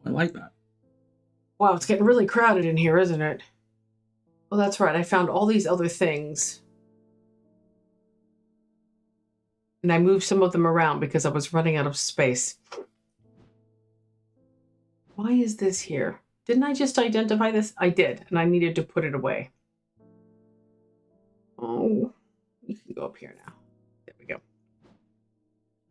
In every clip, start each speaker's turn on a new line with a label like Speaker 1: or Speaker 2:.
Speaker 1: I like that.
Speaker 2: Wow, it's getting really crowded in here, isn't it? Well, that's right. I found all these other things. And I moved some of them around because I was running out of space. Why is this here? Didn't I just identify this? I did, and I needed to put it away. Oh, you can go up here now. There we go.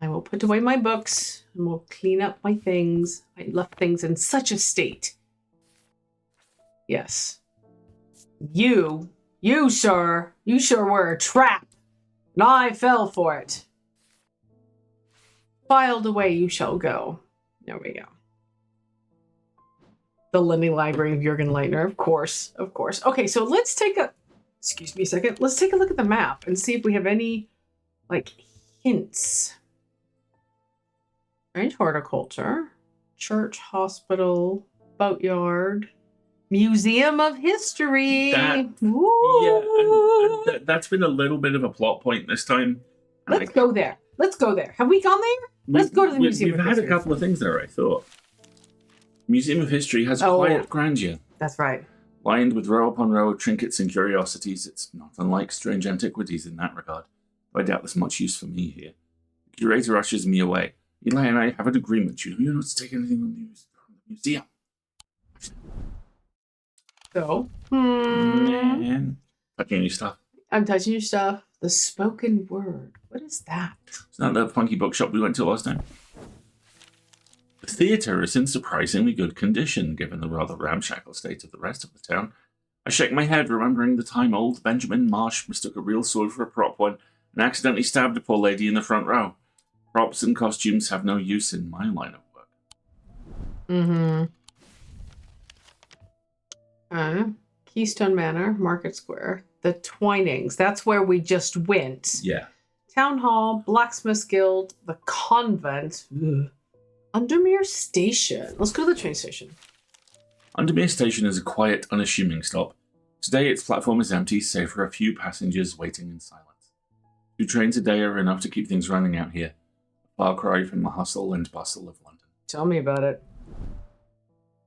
Speaker 2: I will put away my books, and we'll clean up my things. I left things in such a state. Yes. You, sir, you sure were a trap, and I fell for it. Filed away you shall go. There we go. The lending library of Jurgen Leitner, of course, of course. Okay, so let's take a, excuse me a second. Let's take a look at the map and see if we have any, like, hints. Strange horticulture, church, hospital, boatyard, museum of history.
Speaker 1: That's been a little bit of a plot point this time.
Speaker 2: Let's go there. Let's go there. Have we gone there? Let's go to the museum.
Speaker 1: We've had a couple of things there, I thought. Museum of History has quiet grandeur.
Speaker 2: That's right.
Speaker 1: Lined with row upon row of trinkets and curiosities, it's not unlike Strange Antiquities in that regard. I doubt there's much use for me here. The curator ushers me away. Eli and I have an agreement. You know you're not to take anything from the museum.
Speaker 2: So,
Speaker 1: Man. Touching your stuff.
Speaker 2: I'm touching your stuff. The spoken word. What is that?
Speaker 1: It's not the funky bookshop we went to last time. The theatre is in surprisingly good condition, given the rather ramshackle state of the rest of the town. I shake my head, remembering the time old Benjamin Marsh mistook a real sword for a prop one and accidentally stabbed a poor lady in the front row. Props and costumes have no use in my line of work.
Speaker 2: Keystone Manor, Market Square, the Twinings. That's where we just went.
Speaker 1: Yeah.
Speaker 2: Town Hall, Blacksmith's Guild, the convent. Ugh. Undermere Station. Let's go to the train station.
Speaker 1: Undermere Station is a quiet, unassuming stop. Today its platform is empty, save for a few passengers waiting in silence. 2 trains a day are enough to keep things running out here. A far cry from the hustle and bustle of London.
Speaker 2: Tell me about it.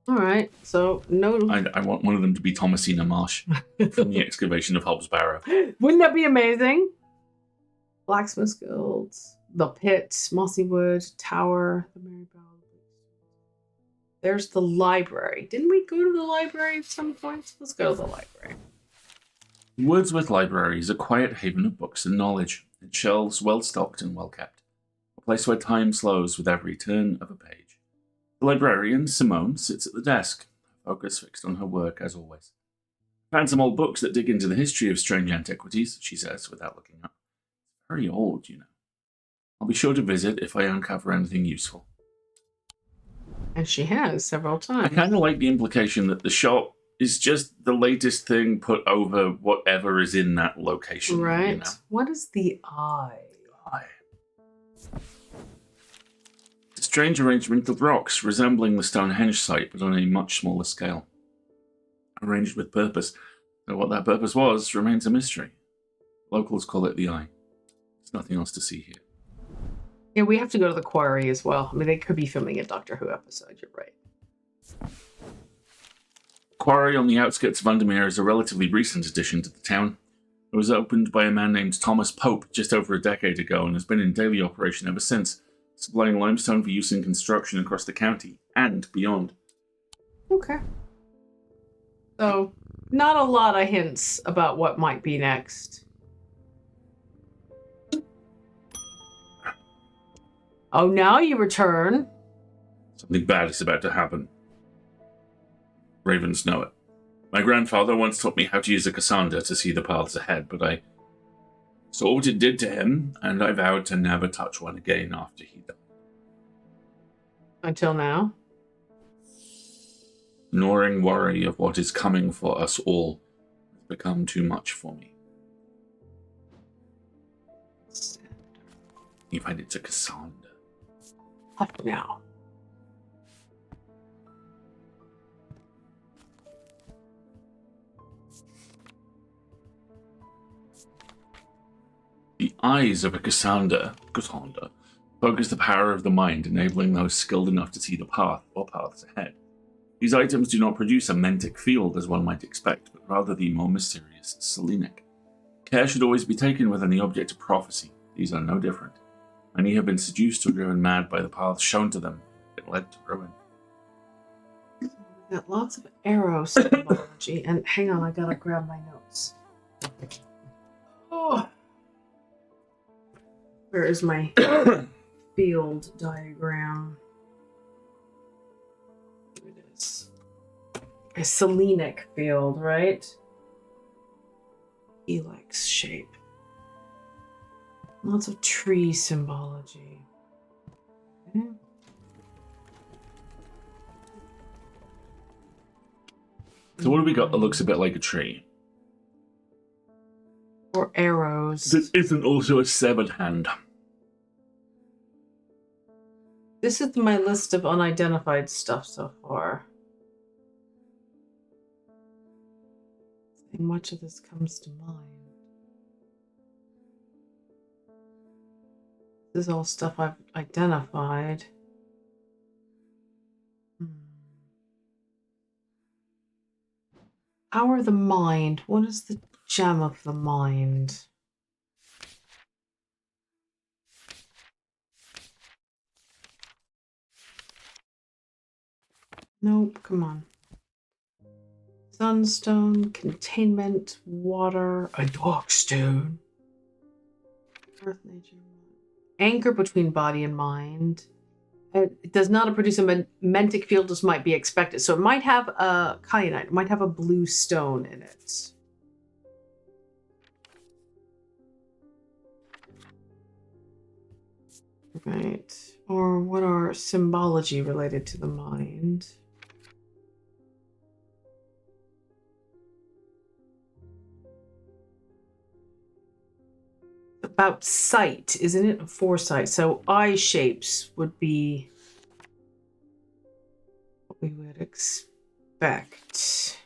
Speaker 2: All right, so no...
Speaker 1: I want one of them to be Thomasina Marsh from the excavation of Hobbs Barrow.
Speaker 2: Wouldn't that be amazing? Blacksmith's Guild, the Pit, Mossy Wood, Tower, the Mary Bell. There's the library. Didn't we go to the library at some point? Let's go to the library.
Speaker 1: Wordsworth Library is a quiet haven of books and knowledge. Its shelves well stocked and well kept. A place where time slows with every turn of a page. The librarian, Simone, sits at the desk, her focus fixed on her work as always. Found some old books that dig into the history of strange antiquities, she says without looking up. Very old, you know. I'll be sure to visit if I uncover anything useful.
Speaker 2: And she has several times.
Speaker 1: I kind of like the implication that the shop is just the latest thing put over whatever is in that location.
Speaker 2: Right.
Speaker 1: You know?
Speaker 2: What is the eye?
Speaker 1: It's a strange arrangement of rocks resembling the Stonehenge site, but on a much smaller scale. Arranged with purpose, though what that purpose was remains a mystery. Locals call it the eye. There's nothing else to see here.
Speaker 2: Yeah, we have to go to the quarry as well. I mean, they could be filming a Doctor Who episode, you're right.
Speaker 1: Quarry on the outskirts of Undermere is a relatively recent addition to the town. It was opened by a man named Thomas Pope just over a decade ago and has been in daily operation ever since, supplying limestone for use in construction across the county and beyond.
Speaker 2: Okay. So, not a lot of hints about what might be next. Oh, now you return.
Speaker 1: Something bad is about to happen. Ravens know it. My grandfather once taught me how to use a Cassandra to see the paths ahead, but I saw what it did to him, and I vowed to never touch one again after he died.
Speaker 2: Until now?
Speaker 1: The gnawing worry of what is coming for us all has become too much for me. You find it's a Cassandra.
Speaker 2: What now?
Speaker 1: The eyes of a Cassandra, Focus the power of the mind, enabling those skilled enough to see the path or paths ahead. These items do not produce a mentic field as one might expect, but rather the more mysterious selenic. Care should always be taken with any object of prophecy. These are no different. Many have been seduced or driven mad by the paths shown to them that led to ruin.
Speaker 2: We've got lots of arrow symbology, and hang on, I gotta grab my notes. Oh, where is my field diagram? Here it is. A selenic field, right? Helix shape. Lots of tree symbology. Okay.
Speaker 1: So what do we got that looks a bit like a tree?
Speaker 2: Or arrows.
Speaker 1: This isn't also a severed hand.
Speaker 2: This is my list of unidentified stuff so far. Much of this comes to mind. This is all stuff I've identified. Power of the mind. What is the gem of the mind? Nope, come on. Sunstone, containment, water, a dark stone. Earth, nature, anchor between body and mind. It does not produce a mentic field as might be expected. So it might have a kyanite, it might have a blue stone in it. Right. Or what are symbology related to the mind? About sight, isn't it? Foresight. So eye shapes would be what we would expect.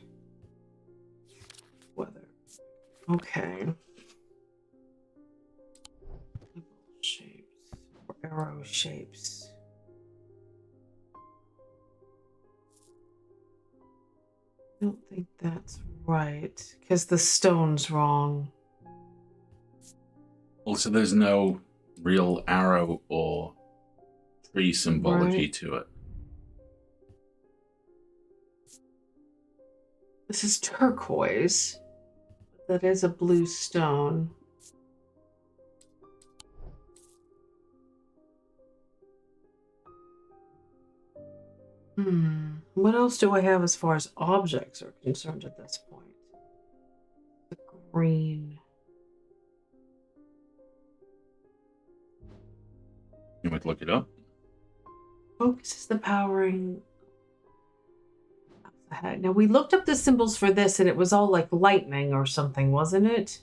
Speaker 2: Weather. Okay. Shapes or arrow shapes. I don't think that's right because the stone's wrong.
Speaker 1: Also, there's no real arrow or tree symbology to it.
Speaker 2: This is turquoise. That is a blue stone. What else do I have as far as objects are concerned at this point? The green.
Speaker 1: You might look it up.
Speaker 2: Focuses the powering. Now, we looked up the symbols for this, and it was all like lightning or something, wasn't it?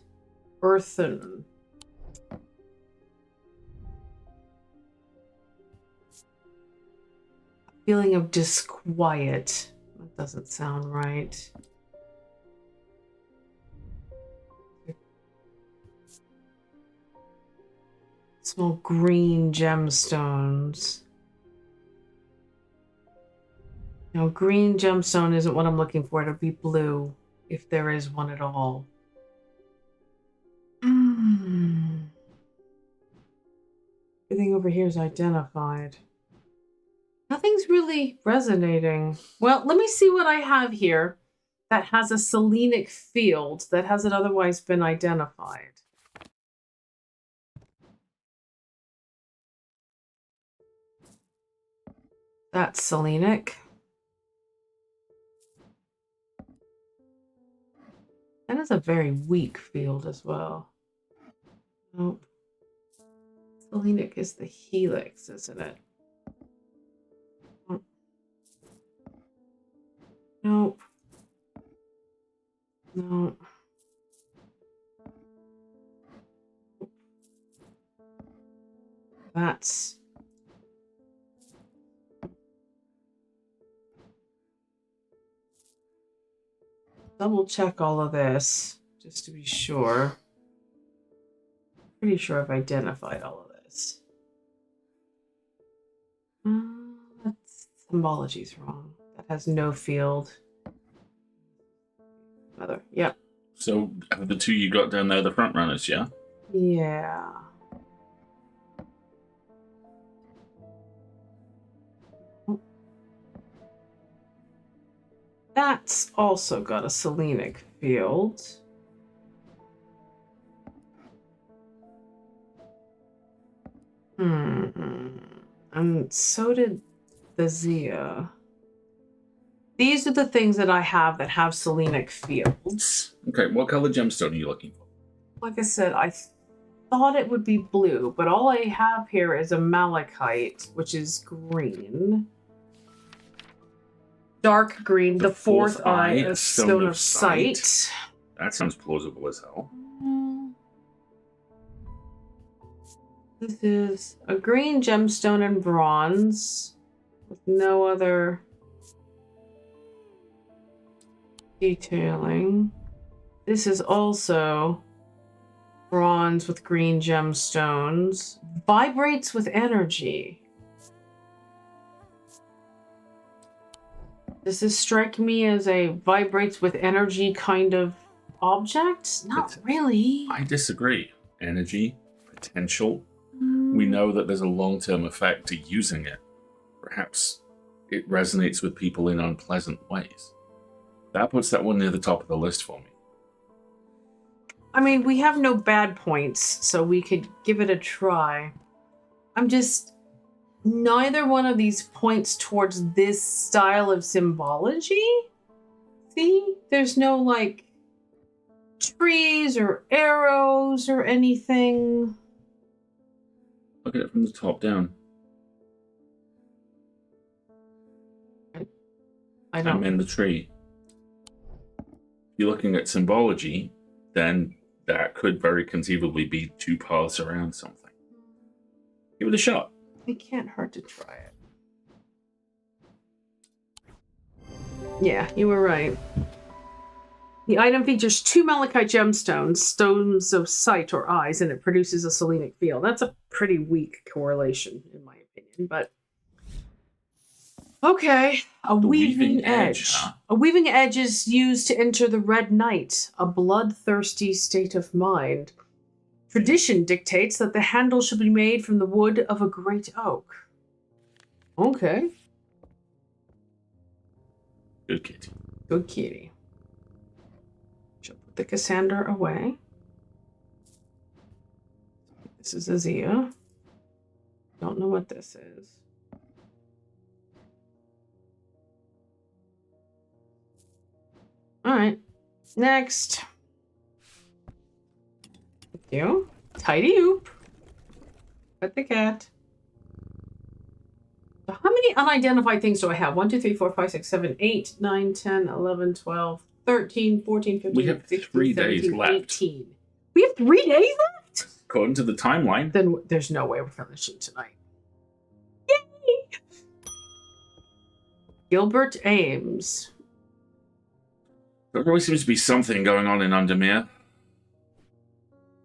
Speaker 2: Earth and... feeling of disquiet. That doesn't sound right. Small green gemstones. No, green gemstone isn't what I'm looking for. It'll be blue, if there is one at all. Everything over here is identified. Nothing's really resonating. Well, let me see what I have here that has a selenic field that hasn't otherwise been identified. That's selenic. That is a very weak field as well. Nope. Selenic is the helix, isn't it? Nope. No. That's... double check all of this, just to be sure. Pretty sure I've identified all of this. Symbology's wrong. That has no field. Another. Yep.
Speaker 1: So the two you got down there, the front runners, yeah?
Speaker 2: Yeah. That's also got a Selenic field. And so did the Zia. These are the things that I have that have Selenic fields.
Speaker 1: Okay, what color gemstone are you looking for?
Speaker 2: Like I said, I thought it would be blue, but all I have here is a malachite, which is green. Dark green, the fourth eye, a stone of sight.
Speaker 1: That sounds plausible as hell.
Speaker 2: This is a green gemstone in bronze with no other detailing. This is also bronze with green gemstones. Vibrates with energy. Does this strike me as a vibrates with energy kind of object? Not really.
Speaker 1: I disagree. Energy, potential. We know that there's a long-term effect to using it. Perhaps it resonates with people in unpleasant ways. That puts that one near the top of the list for me.
Speaker 2: I mean, we have no bad points, so we could give it a try. I'm just... Neither one of these points towards this style of symbology. See? There's no, like, trees or arrows or anything.
Speaker 1: Look at it from the top down.
Speaker 2: I don't...
Speaker 1: I'm in the tree. If you're looking at symbology, then that could very conceivably be two paths around something. Give it a shot.
Speaker 2: It can't hurt to try it. Yeah, you were right. The item features 2 malachite gemstones, stones of sight or eyes, and it produces a Selenic field. That's a pretty weak correlation, in my opinion, but... Okay, a weaving edge. Huh? A weaving edge is used to enter the Red Night, a bloodthirsty state of mind. Tradition dictates that the handle should be made from the wood of a great oak. Okay.
Speaker 1: Good kitty.
Speaker 2: Good kitty. She'll put the Cassandra away. This is Azia. Don't know what this is. All right. Next. You. Tidy oop. Pet the cat. So how many unidentified things do I have? 1, 2, 3, 4, 5, 6, 7, 8, 9, 10, 11, 12, 13, 14, 15,
Speaker 1: we have
Speaker 2: 16,
Speaker 1: 3
Speaker 2: 17,
Speaker 1: days left.
Speaker 2: 18. We have 3 days left?
Speaker 1: According to the timeline.
Speaker 2: Then there's no way we're finishing tonight. Yay! Gilbert Ames.
Speaker 1: There always seems to be something going on in Undermere.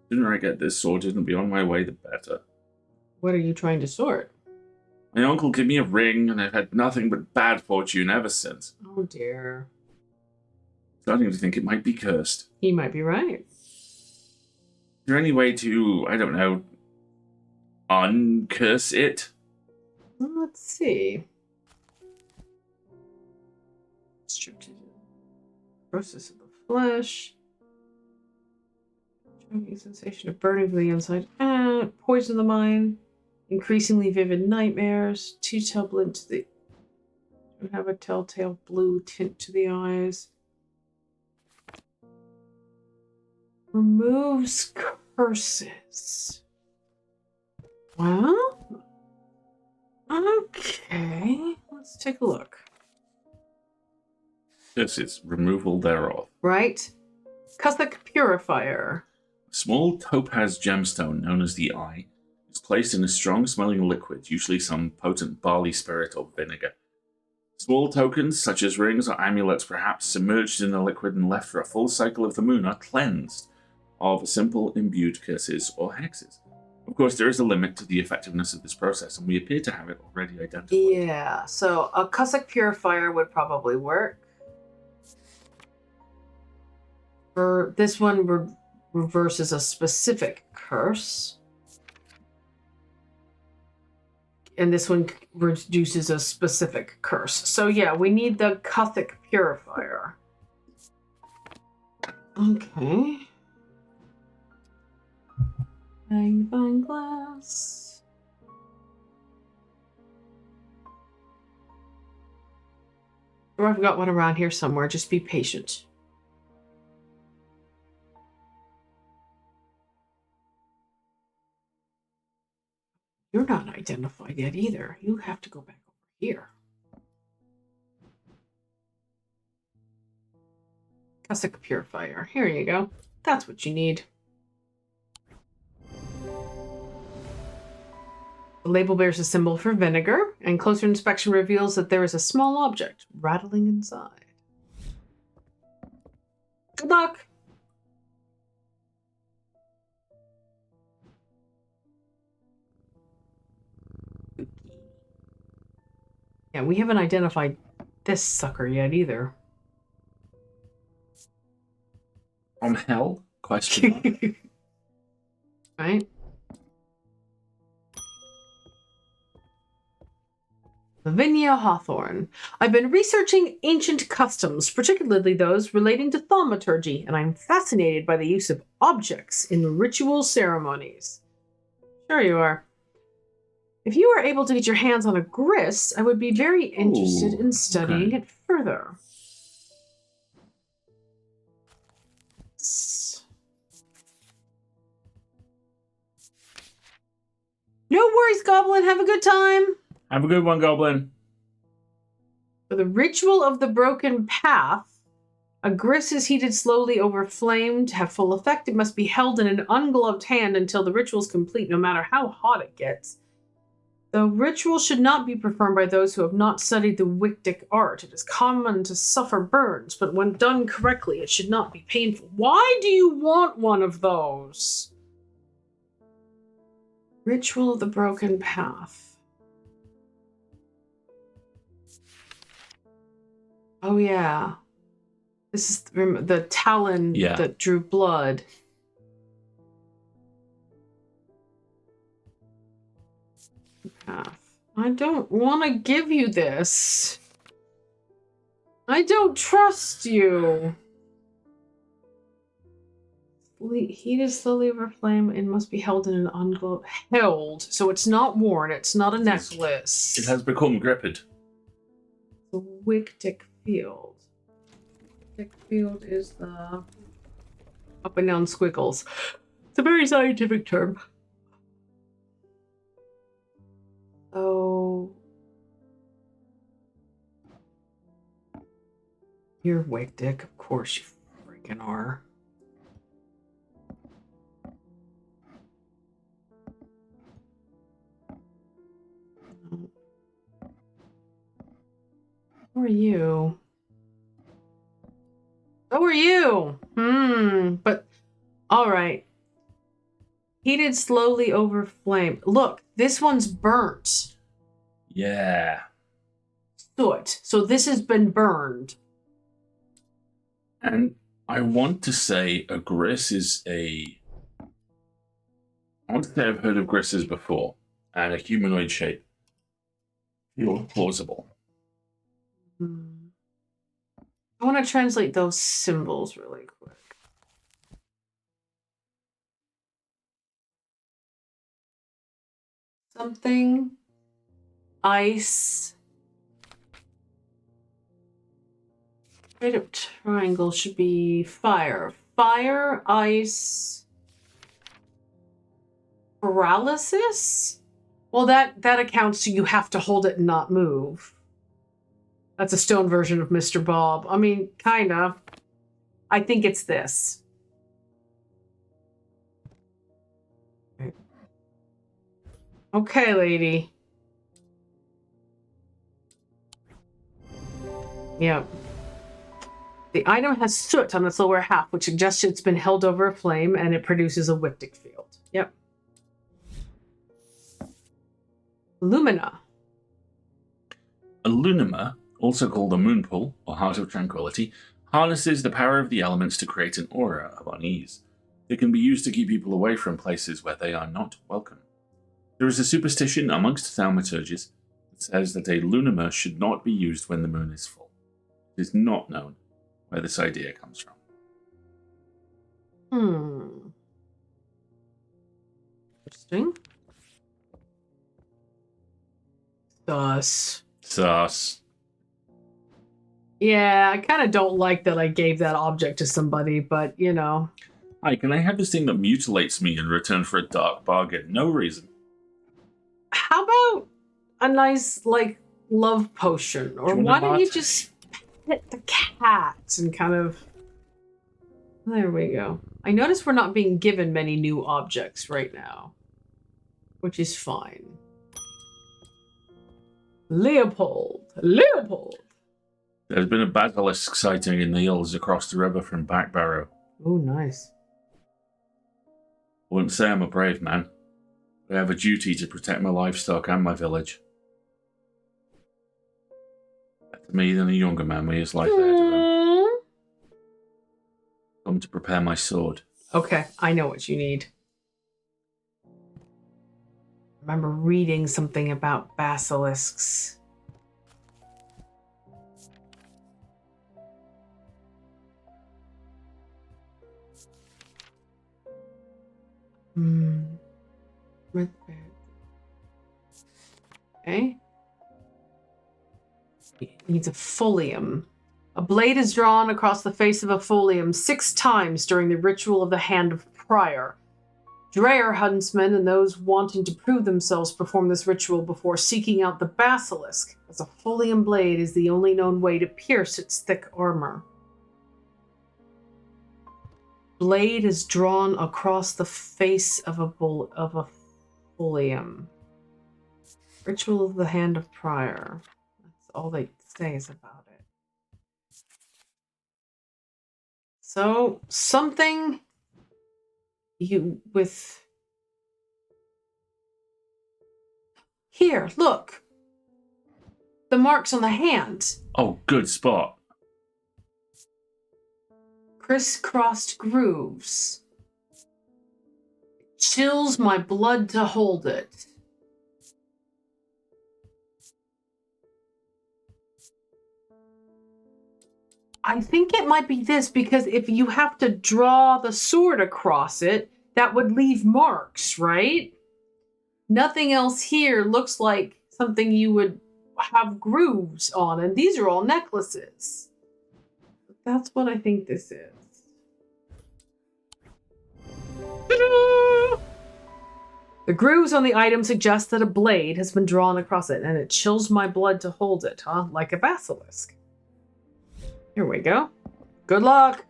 Speaker 1: The sooner I get this sorted and be on my way, the better.
Speaker 2: What are you trying to sort?
Speaker 1: My uncle gave me a ring, and I've had nothing but bad fortune ever since.
Speaker 2: Oh dear.
Speaker 1: Starting to think it might be cursed.
Speaker 2: He might be right.
Speaker 1: Is there any way to, I don't know, uncurse it?
Speaker 2: Let's see. Process of the flesh. Choking sensation of burning from the inside. Poison the mind. Increasingly vivid nightmares. Telltale blend to the... have a telltale blue tint to the eyes. Removes curses. Well, okay. Let's take a look.
Speaker 1: Curses, removal thereof.
Speaker 2: Right? Custic Purifier.
Speaker 1: A small topaz gemstone known as the Eye is placed in a strong-smelling liquid, usually some potent barley spirit or vinegar. Small tokens, such as rings or amulets perhaps, submerged in the liquid and left for a full cycle of the moon, are cleansed of simple imbued curses or hexes. Of course, there is a limit to the effectiveness of this process, and we appear to have it already identified.
Speaker 2: Yeah, so a Cossack purifier would probably work. For this one, reverses a specific curse. And this one reduces a specific curse. So yeah, we need the Cossack purifier. Okay. Magnifying glass. Or I've got one around here somewhere. Just be patient. You're not identified yet either. You have to go back over here. Cossack purifier. Here you go. That's what you need. The label bears a symbol for vinegar, and closer inspection reveals that there is a small object rattling inside. Good luck! Yeah, we haven't identified this sucker yet either.
Speaker 1: From hell? Question mark.
Speaker 2: Right? Lavinia Hawthorne. I've been researching ancient customs, particularly those relating to thaumaturgy, and I'm fascinated by the use of objects in ritual ceremonies. Sure you are. If you were able to get your hands on a gris, I would be very interested in studying it further. No worries, Goblin. Have a good time.
Speaker 1: Have a good one, Goblin.
Speaker 2: For the ritual of the broken path, a gris is heated slowly over flame. To have full effect, it must be held in an ungloved hand until the ritual is complete, no matter how hot it gets. The ritual should not be performed by those who have not studied the Wictic art. It is common to suffer burns, but when done correctly, it should not be painful. Why do you want one of those? Ritual of the broken path. Oh, yeah. This is the talon that drew blood. I don't want to give you this. I don't trust you. Heated slowly over flame and must be held in an ungloved. Held. So it's not worn. It's not a necklace.
Speaker 1: It has become gripped.
Speaker 2: The Wictic field. Wictic field is the up and down squiggles. It's a very scientific term. Oh. You're Wictic. Of course you freaking are. Who are you? So are you. But all right. Heated slowly over flame. Look, this one's burnt.
Speaker 1: Yeah.
Speaker 2: Soot. So this has been burned.
Speaker 1: And I want to say a gris is a... I want to say I've heard of grises before, and a humanoid shape. Feels plausible.
Speaker 2: I want to translate those symbols really quick. Something. Ice. Straight up triangle should be fire. Fire, ice. Paralysis? Well, that accounts to you have to hold it and not move. That's a stone version of Mr. Bob. I mean, kind of. I think it's this. Okay, lady. Yep. The item has soot on its lower half, which suggests it's been held over a flame and it produces a Wictic field. Yep. Lumina.
Speaker 1: A lunama, also called a moonpool or heart of tranquility, harnesses the power of the elements to create an aura of unease. It can be used to keep people away from places where they are not welcome. There is a superstition amongst thaumaturges that says that a lunama should not be used when the moon is full. It is not known where this idea comes from.
Speaker 2: Interesting. Sus. Yeah, I kind of don't like that I gave that object to somebody, but you know.
Speaker 1: Hi, can I have this thing that mutilates me in return for a dark bargain? No reason.
Speaker 2: How about a nice, like, love potion? Or why don't you just pet the cat and kind of... There we go. I notice we're not being given many new objects right now, which is fine. Leopold!
Speaker 1: There's been a basilisk sighting in the hills across the river from Backbarrow.
Speaker 2: Oh, nice.
Speaker 1: I wouldn't say I'm a brave man, but I have a duty to protect my livestock and my village. Better me than a younger man with his life ahead of him. Come to prepare my sword.
Speaker 2: Okay, I know what you need. I remember reading something about basilisks. Okay. It needs a folium. A blade is drawn across the face of a folium 6 times during the ritual of the Hand of Prior. Dreyer huntsmen and those wanting to prove themselves perform this ritual before seeking out the basilisk, as a folium blade is the only known way to pierce its thick armor. Blade is drawn across the face of a folium. Ritual of the Hand of Prior. That's all they say is about it. So, something Here, look. The marks on the hand.
Speaker 1: Oh, good spot.
Speaker 2: Crisscrossed grooves. Chills my blood to hold it. I think it might be this, because if you have to draw the sword across it, that would leave marks, right? Nothing else here looks like something you would have grooves on, and these are all necklaces. That's what I think this is. Ta-da! The grooves on the item suggest that a blade has been drawn across it, and it chills my blood to hold it, huh? Like a basilisk. Here we go. Good luck.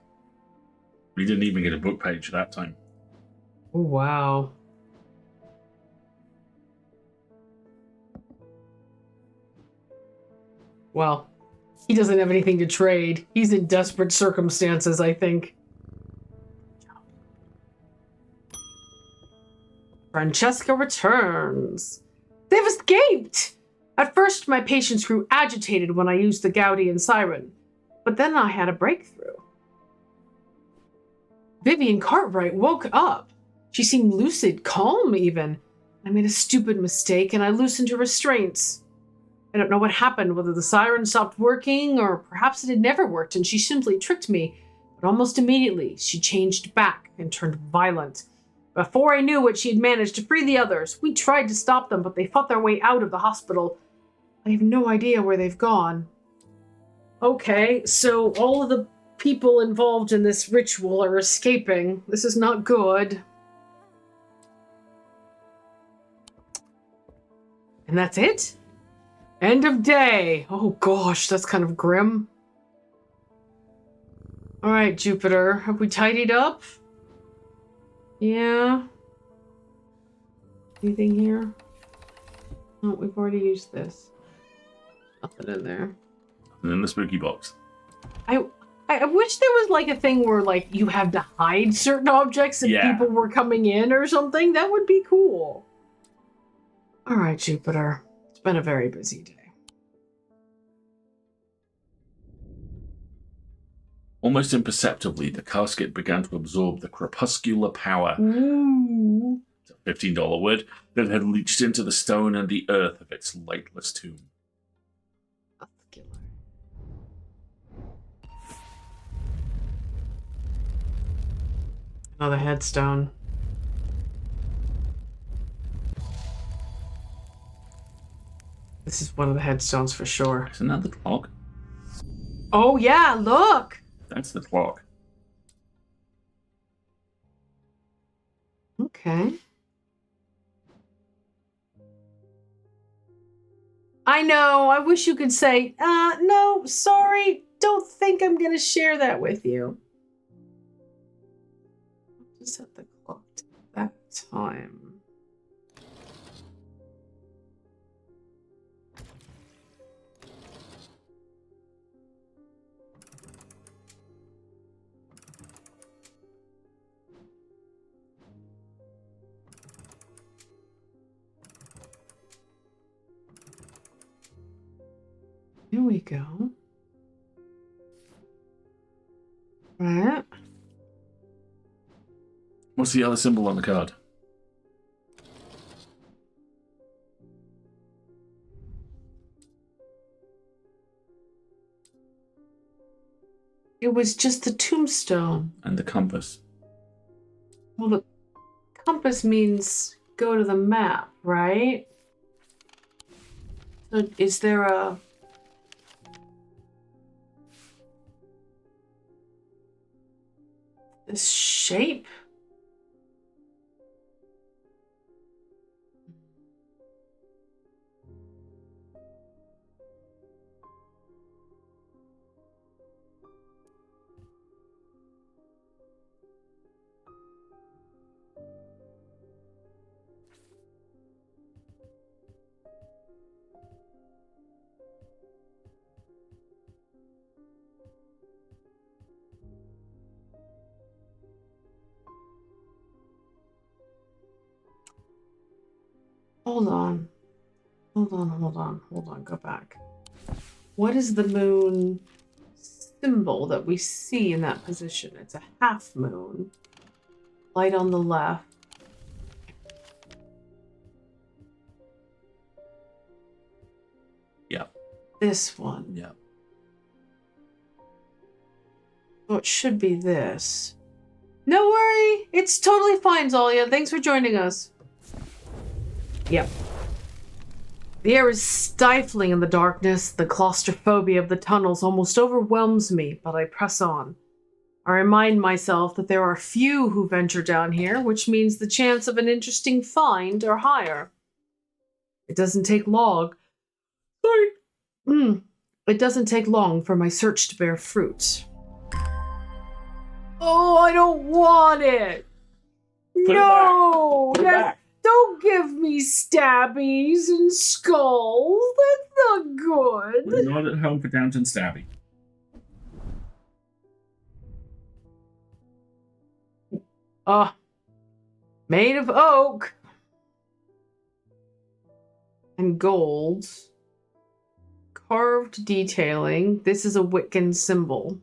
Speaker 1: We didn't even get a book page that time.
Speaker 2: Oh, wow. Well, he doesn't have anything to trade. He's in desperate circumstances, I think. Francesca returns. They've escaped! At first, my patients grew agitated when I used the Gaudian siren. But then I had a breakthrough. Vivian Cartwright woke up. She seemed lucid, calm even. I made a stupid mistake and I loosened her restraints. I don't know what happened, whether the siren stopped working or perhaps it had never worked and she simply tricked me. But almost immediately, she changed back and turned violent. Before I knew what she had managed to free the others, we tried to stop them, but they fought their way out of the hospital. I have no idea where they've gone. Okay, so all of the people involved in this ritual are escaping. This is not good. And that's it? End of day. Oh gosh, that's kind of grim. All right, Jupiter, have we tidied up? Yeah. Anything here? No, we've already used this. Nothing in there.
Speaker 1: And in the spooky box.
Speaker 2: I wish there was like a thing where like you have to hide certain objects and people were coming in or something. That would be cool. All right, Jupiter. It's been a very busy day.
Speaker 1: Almost imperceptibly, the casket began to absorb the crepuscular power.
Speaker 2: Ooh.
Speaker 1: It's a $15 word that had leached into the stone and the earth of its lightless tomb.
Speaker 2: Another headstone. This is one of the headstones for sure.
Speaker 1: Isn't that the clock?
Speaker 2: Oh, yeah, look!
Speaker 1: That's the clock.
Speaker 2: Okay. I know, I wish you could say, no, sorry, don't think I'm going to share that with you. Just set the clock to that time. Here we go. Right.
Speaker 1: What's the other symbol on the card?
Speaker 2: It was just the tombstone.
Speaker 1: And the compass.
Speaker 2: Well, the compass means go to the map, right? So is there a... this shape? Hold on. Hold on, go back. What is the moon symbol that we see in that position? It's a half moon. Light on the left.
Speaker 1: Yeah.
Speaker 2: This one.
Speaker 1: Yeah.
Speaker 2: So it should be this. No worry. It's totally fine, Zalia. Thanks for joining us. Yep. The air is stifling in the darkness. The claustrophobia of the tunnels almost overwhelms me, but I press on. I remind myself that there are few who venture down here, which means the chance of an interesting find are higher. It doesn't take long. It doesn't take long for my search to bear fruit. Oh, I don't want it. No, don't give me stabbies and skulls. That's not good.
Speaker 1: We're not at home for Downton Stabby.
Speaker 2: Made of oak and gold. Carved detailing. This is a Wiccan symbol.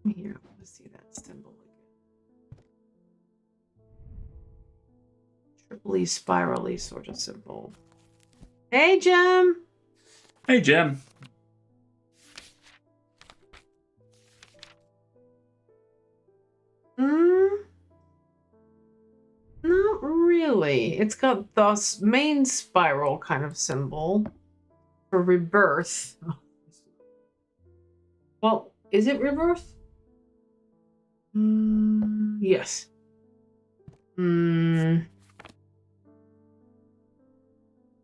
Speaker 2: Here, let's see that symbol again. Triply spirally sort of symbol. Hey, Jem.
Speaker 1: Hey, Jem.
Speaker 2: Not really. It's got the main spiral kind of symbol for rebirth. Well, is it rebirth? Yes. Did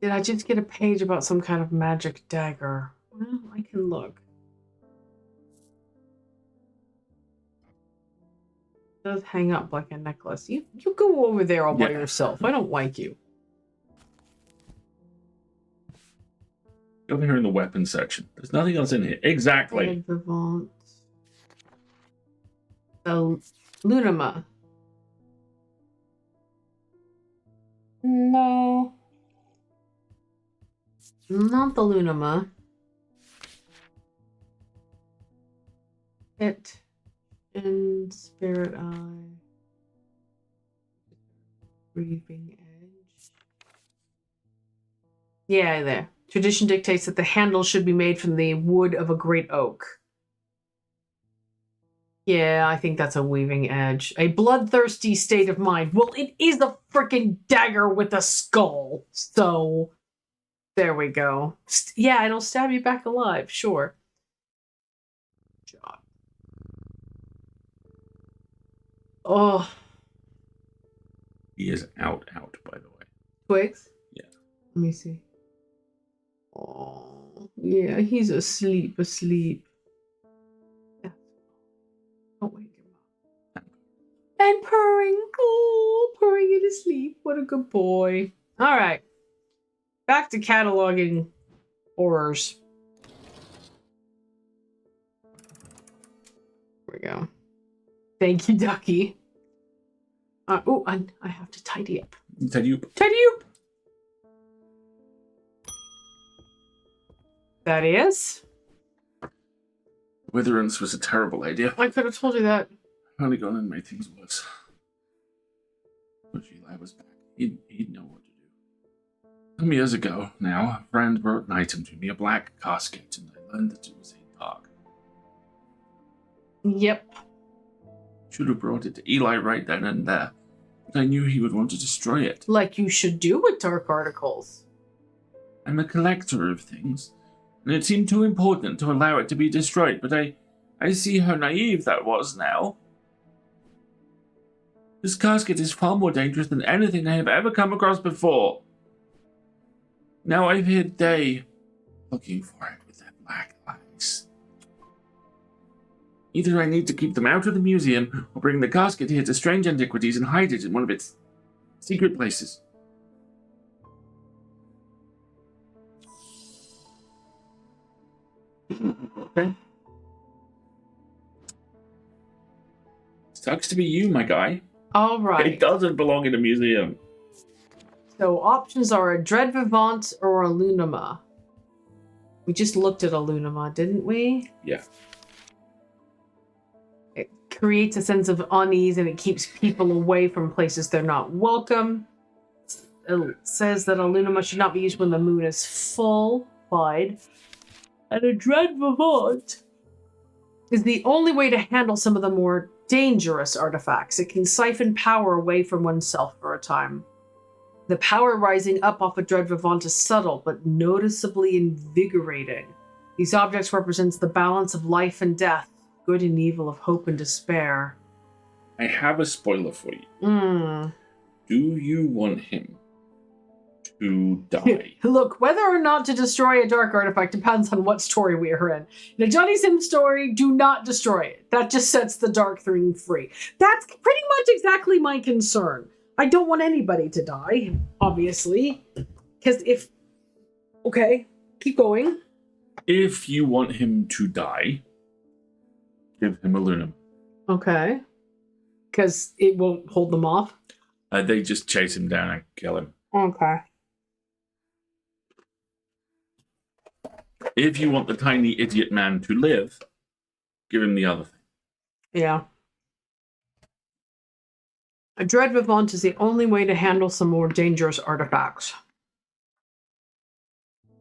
Speaker 2: I just get a page about some kind of magic dagger? Well, I can look. It does hang up like a necklace. You go over there all by yourself. I don't like you.
Speaker 1: Over here in the weapons section. There's nothing else in here. Exactly.
Speaker 2: The Lunama. No. Not the Lunama. It and Spirit Eye. Breathing Edge. Yeah, there. Tradition dictates that the handle should be made from the wood of a great oak. Yeah, I think that's a weaving edge. A bloodthirsty state of mind. Well, it is a freaking dagger with a skull. So, there we go. Yeah, it'll stab you back alive, sure. Job. Oh.
Speaker 1: He is out, by the way.
Speaker 2: Twigs?
Speaker 1: Yeah.
Speaker 2: Let me see. Oh, yeah, he's asleep. Yeah. Don't wake him up. And purring. Oh, purring in his sleep. What a good boy. All right. Back to cataloging horrors. Here we go. Thank you, Ducky. Oh, I have to tidy up.
Speaker 1: Tidy up.
Speaker 2: That is.
Speaker 1: Witherance was a terrible idea.
Speaker 2: I could have told you that.
Speaker 1: Only gone and made things worse. But Eli was back. He'd know what to do. Some years ago now, a friend brought an item to me, a black casket, and I learned that it was a dark.
Speaker 2: Yep.
Speaker 1: Should have brought it to Eli right then and there. But I knew he would want to destroy it.
Speaker 2: Like you should do with dark articles.
Speaker 1: I'm a collector of things, and it seemed too important to allow it to be destroyed, but I see how naive that was now. This casket is far more dangerous than anything I have ever come across before. Now I've here day looking for it with their black eyes. Either I need to keep them out of the museum, or bring the casket here to Strange Antiquities and hide it in one of its secret places. Okay. Sucks to be you, my guy.
Speaker 2: All right.
Speaker 1: It doesn't belong in a museum.
Speaker 2: So options are a Dread Vivant or a Lunama. We just looked at a Lunama, didn't we?
Speaker 1: Yeah.
Speaker 2: It creates a sense of unease and it keeps people away from places they're not welcome. It says that a Lunama should not be used when the moon is full. Fine. And a Dread Vivant is the only way to handle some of the more dangerous artifacts. It can siphon power away from oneself for a time. The power rising up off a Dread Vivant is subtle, but noticeably invigorating. These objects represent the balance of life and death, good and evil, of hope and despair.
Speaker 1: I have a spoiler for you. Do you want him to die?
Speaker 2: Look, whether or not to destroy a dark artifact depends on what story we are in. In a Johnny Sims story, do not destroy it. That just sets the dark thing free. That's pretty much exactly my concern. I don't want anybody to die, obviously. Because if... Okay, keep going.
Speaker 1: If you want him to die, give him a Lunam.
Speaker 2: Okay. Because it won't hold them off?
Speaker 1: They just chase him down and kill him.
Speaker 2: Okay.
Speaker 1: If you want the tiny idiot man to live, give him the other thing.
Speaker 2: Yeah. A Dread Vivant is the only way to handle some more dangerous artifacts.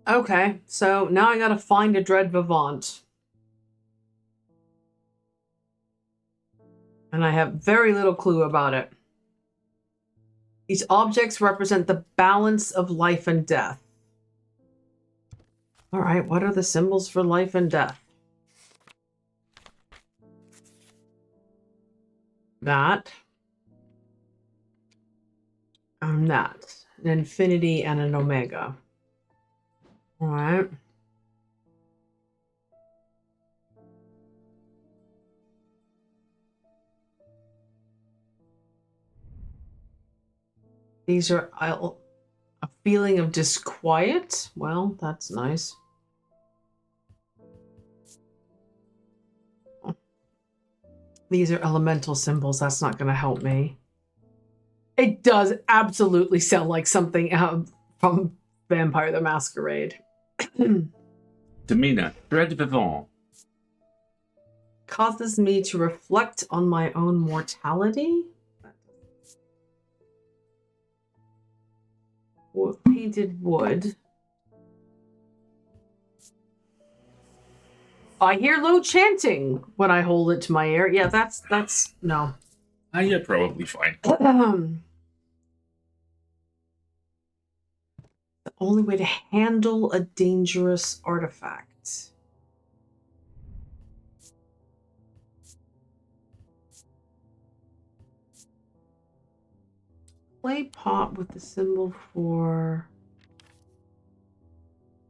Speaker 2: Okay, so now I gotta find a Dread Vivant. And I have very little clue about it. These objects represent the balance of life and death. All right, what are the symbols for life and death? That. That. An infinity and an omega. All right. These are a feeling of disquiet. Well, that's nice. These are elemental symbols. That's not going to help me. It does absolutely sound like something from Vampire the Masquerade.
Speaker 1: Demeanor, dread vivant.
Speaker 2: Causes me to reflect on my own mortality. Painted wood. I hear low chanting when I hold it to my ear. Yeah, that's no.
Speaker 1: You're probably fine.
Speaker 2: The only way to handle a dangerous artifact. Clay pot with the symbol for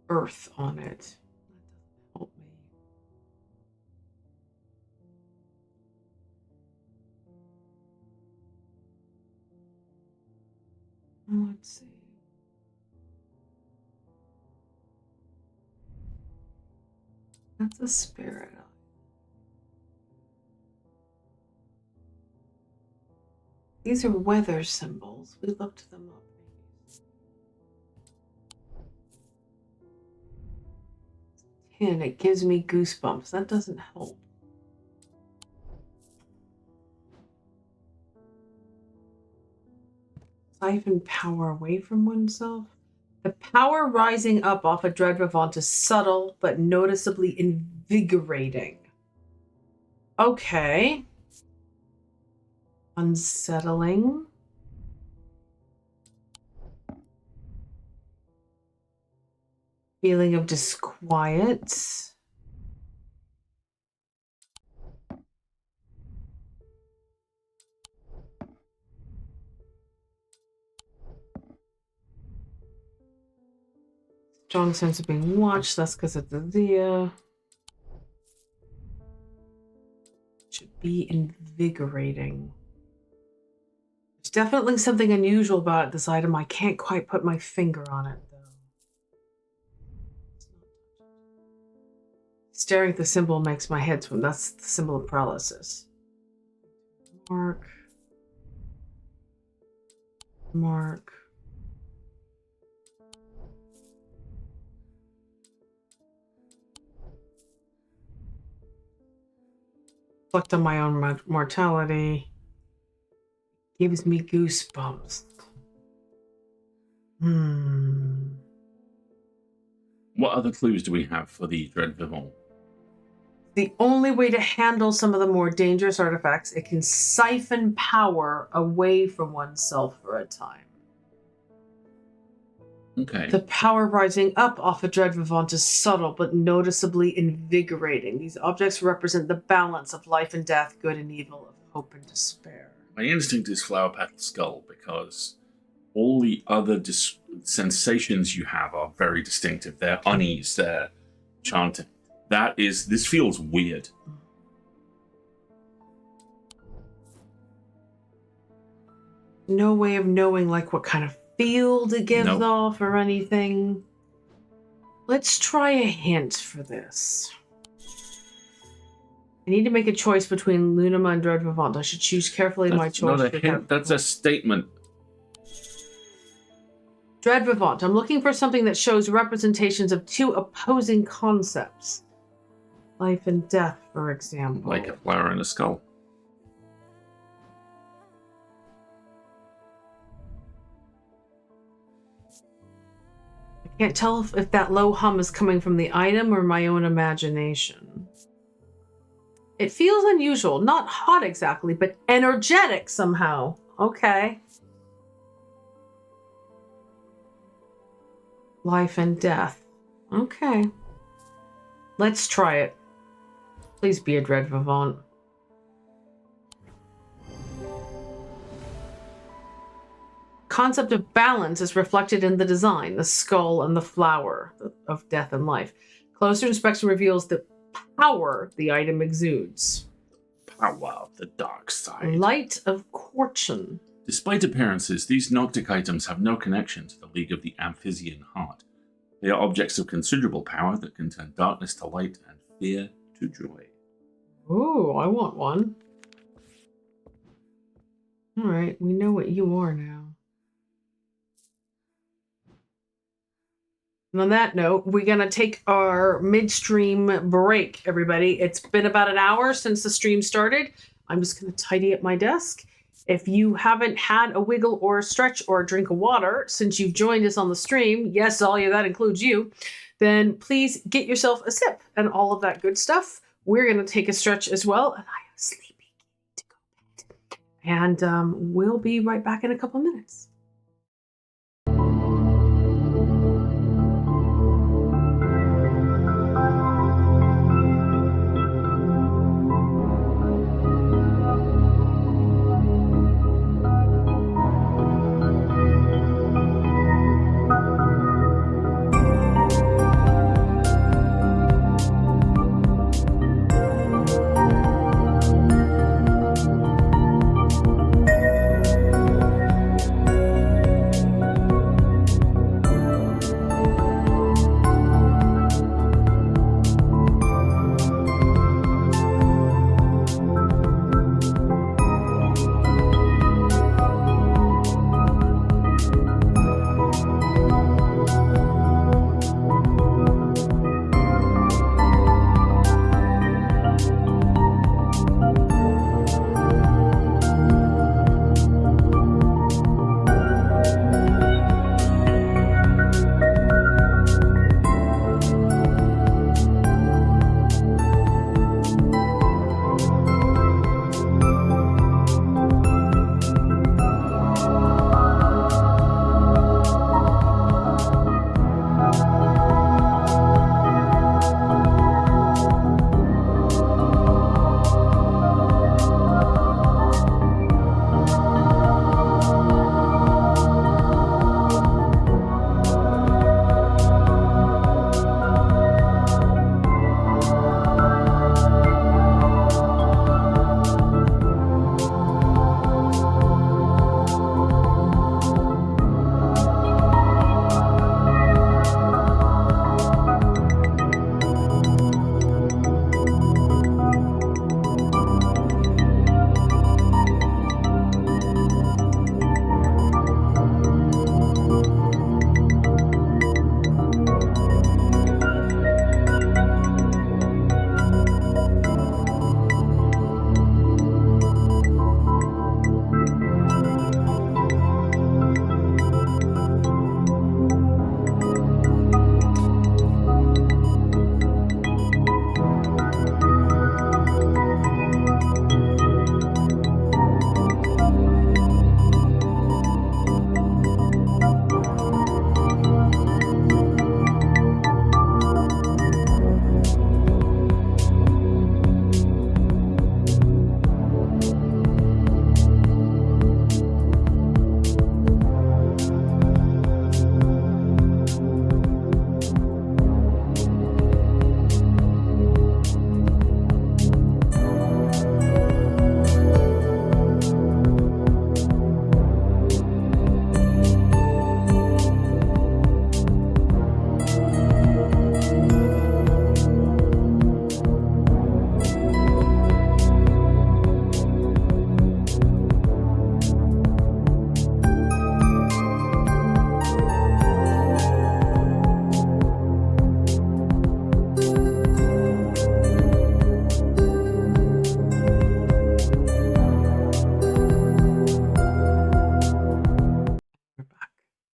Speaker 2: earth on it. That doesn't help me. Let's see. That's a spirit. These are weather symbols. We looked them up. And it gives me goosebumps. That doesn't help. Siphon power away from oneself. The power rising up off a dread vivant is subtle but noticeably invigorating. Okay. Unsettling. Feeling of disquiet. Strong sense of being watched. That's because of the Zia. Should be invigorating. There's definitely something unusual about this item. I can't quite put my finger on it, though. Staring at the symbol makes my head swim. That's the symbol of paralysis. Mark. Mark. Reflect on my own mortality. Gives me goosebumps.
Speaker 1: What other clues do we have for the dread vivant?
Speaker 2: The only way to handle some of the more dangerous artifacts, it can siphon power away from oneself for a time.
Speaker 1: Okay.
Speaker 2: The power rising up off a dread vivant is subtle but noticeably invigorating. These objects represent the balance of life and death, good and evil, of hope and despair.
Speaker 1: My instinct is flower petal skull because all the other sensations you have are very distinctive. They're unease, they're chanting. This feels weird.
Speaker 2: No way of knowing like what kind of field it gives off or anything. Let's try a hint for this. I need to make a choice between Lunama and Dread Vivant. I should choose carefully my choice.
Speaker 1: Not a hint, that's a statement.
Speaker 2: Dread Vivant. I'm looking for something that shows representations of two opposing concepts. Life and death, for example.
Speaker 1: Like a flower and a skull.
Speaker 2: I can't tell if that low hum is coming from the item or my own imagination. It feels unusual. Not hot exactly, but energetic somehow. Okay. Life and death. Okay. Let's try it. Please be a Dread Vivant. Concept of balance is reflected in the design, the skull and the flower of death and life. Closer inspection reveals the power the item exudes.
Speaker 1: Power of the dark side.
Speaker 2: Light of Fortune.
Speaker 1: Despite appearances, these Noctic items have no connection to the League of the Amphisian Heart. They are objects of considerable power that can turn darkness to light and fear to joy.
Speaker 2: Ooh, I want one. All right, we know what you are now. And on that note, we're going to take our midstream break, everybody. It's been about an hour since the stream started. I'm just going to tidy up my desk. If you haven't had a wiggle or a stretch or a drink of water since you've joined us on the stream, yes, all you, that includes you, then please get yourself a sip and all of that good stuff. We're going to take a stretch as well. And I am sleepy to go to bed. And we'll be right back in a couple minutes.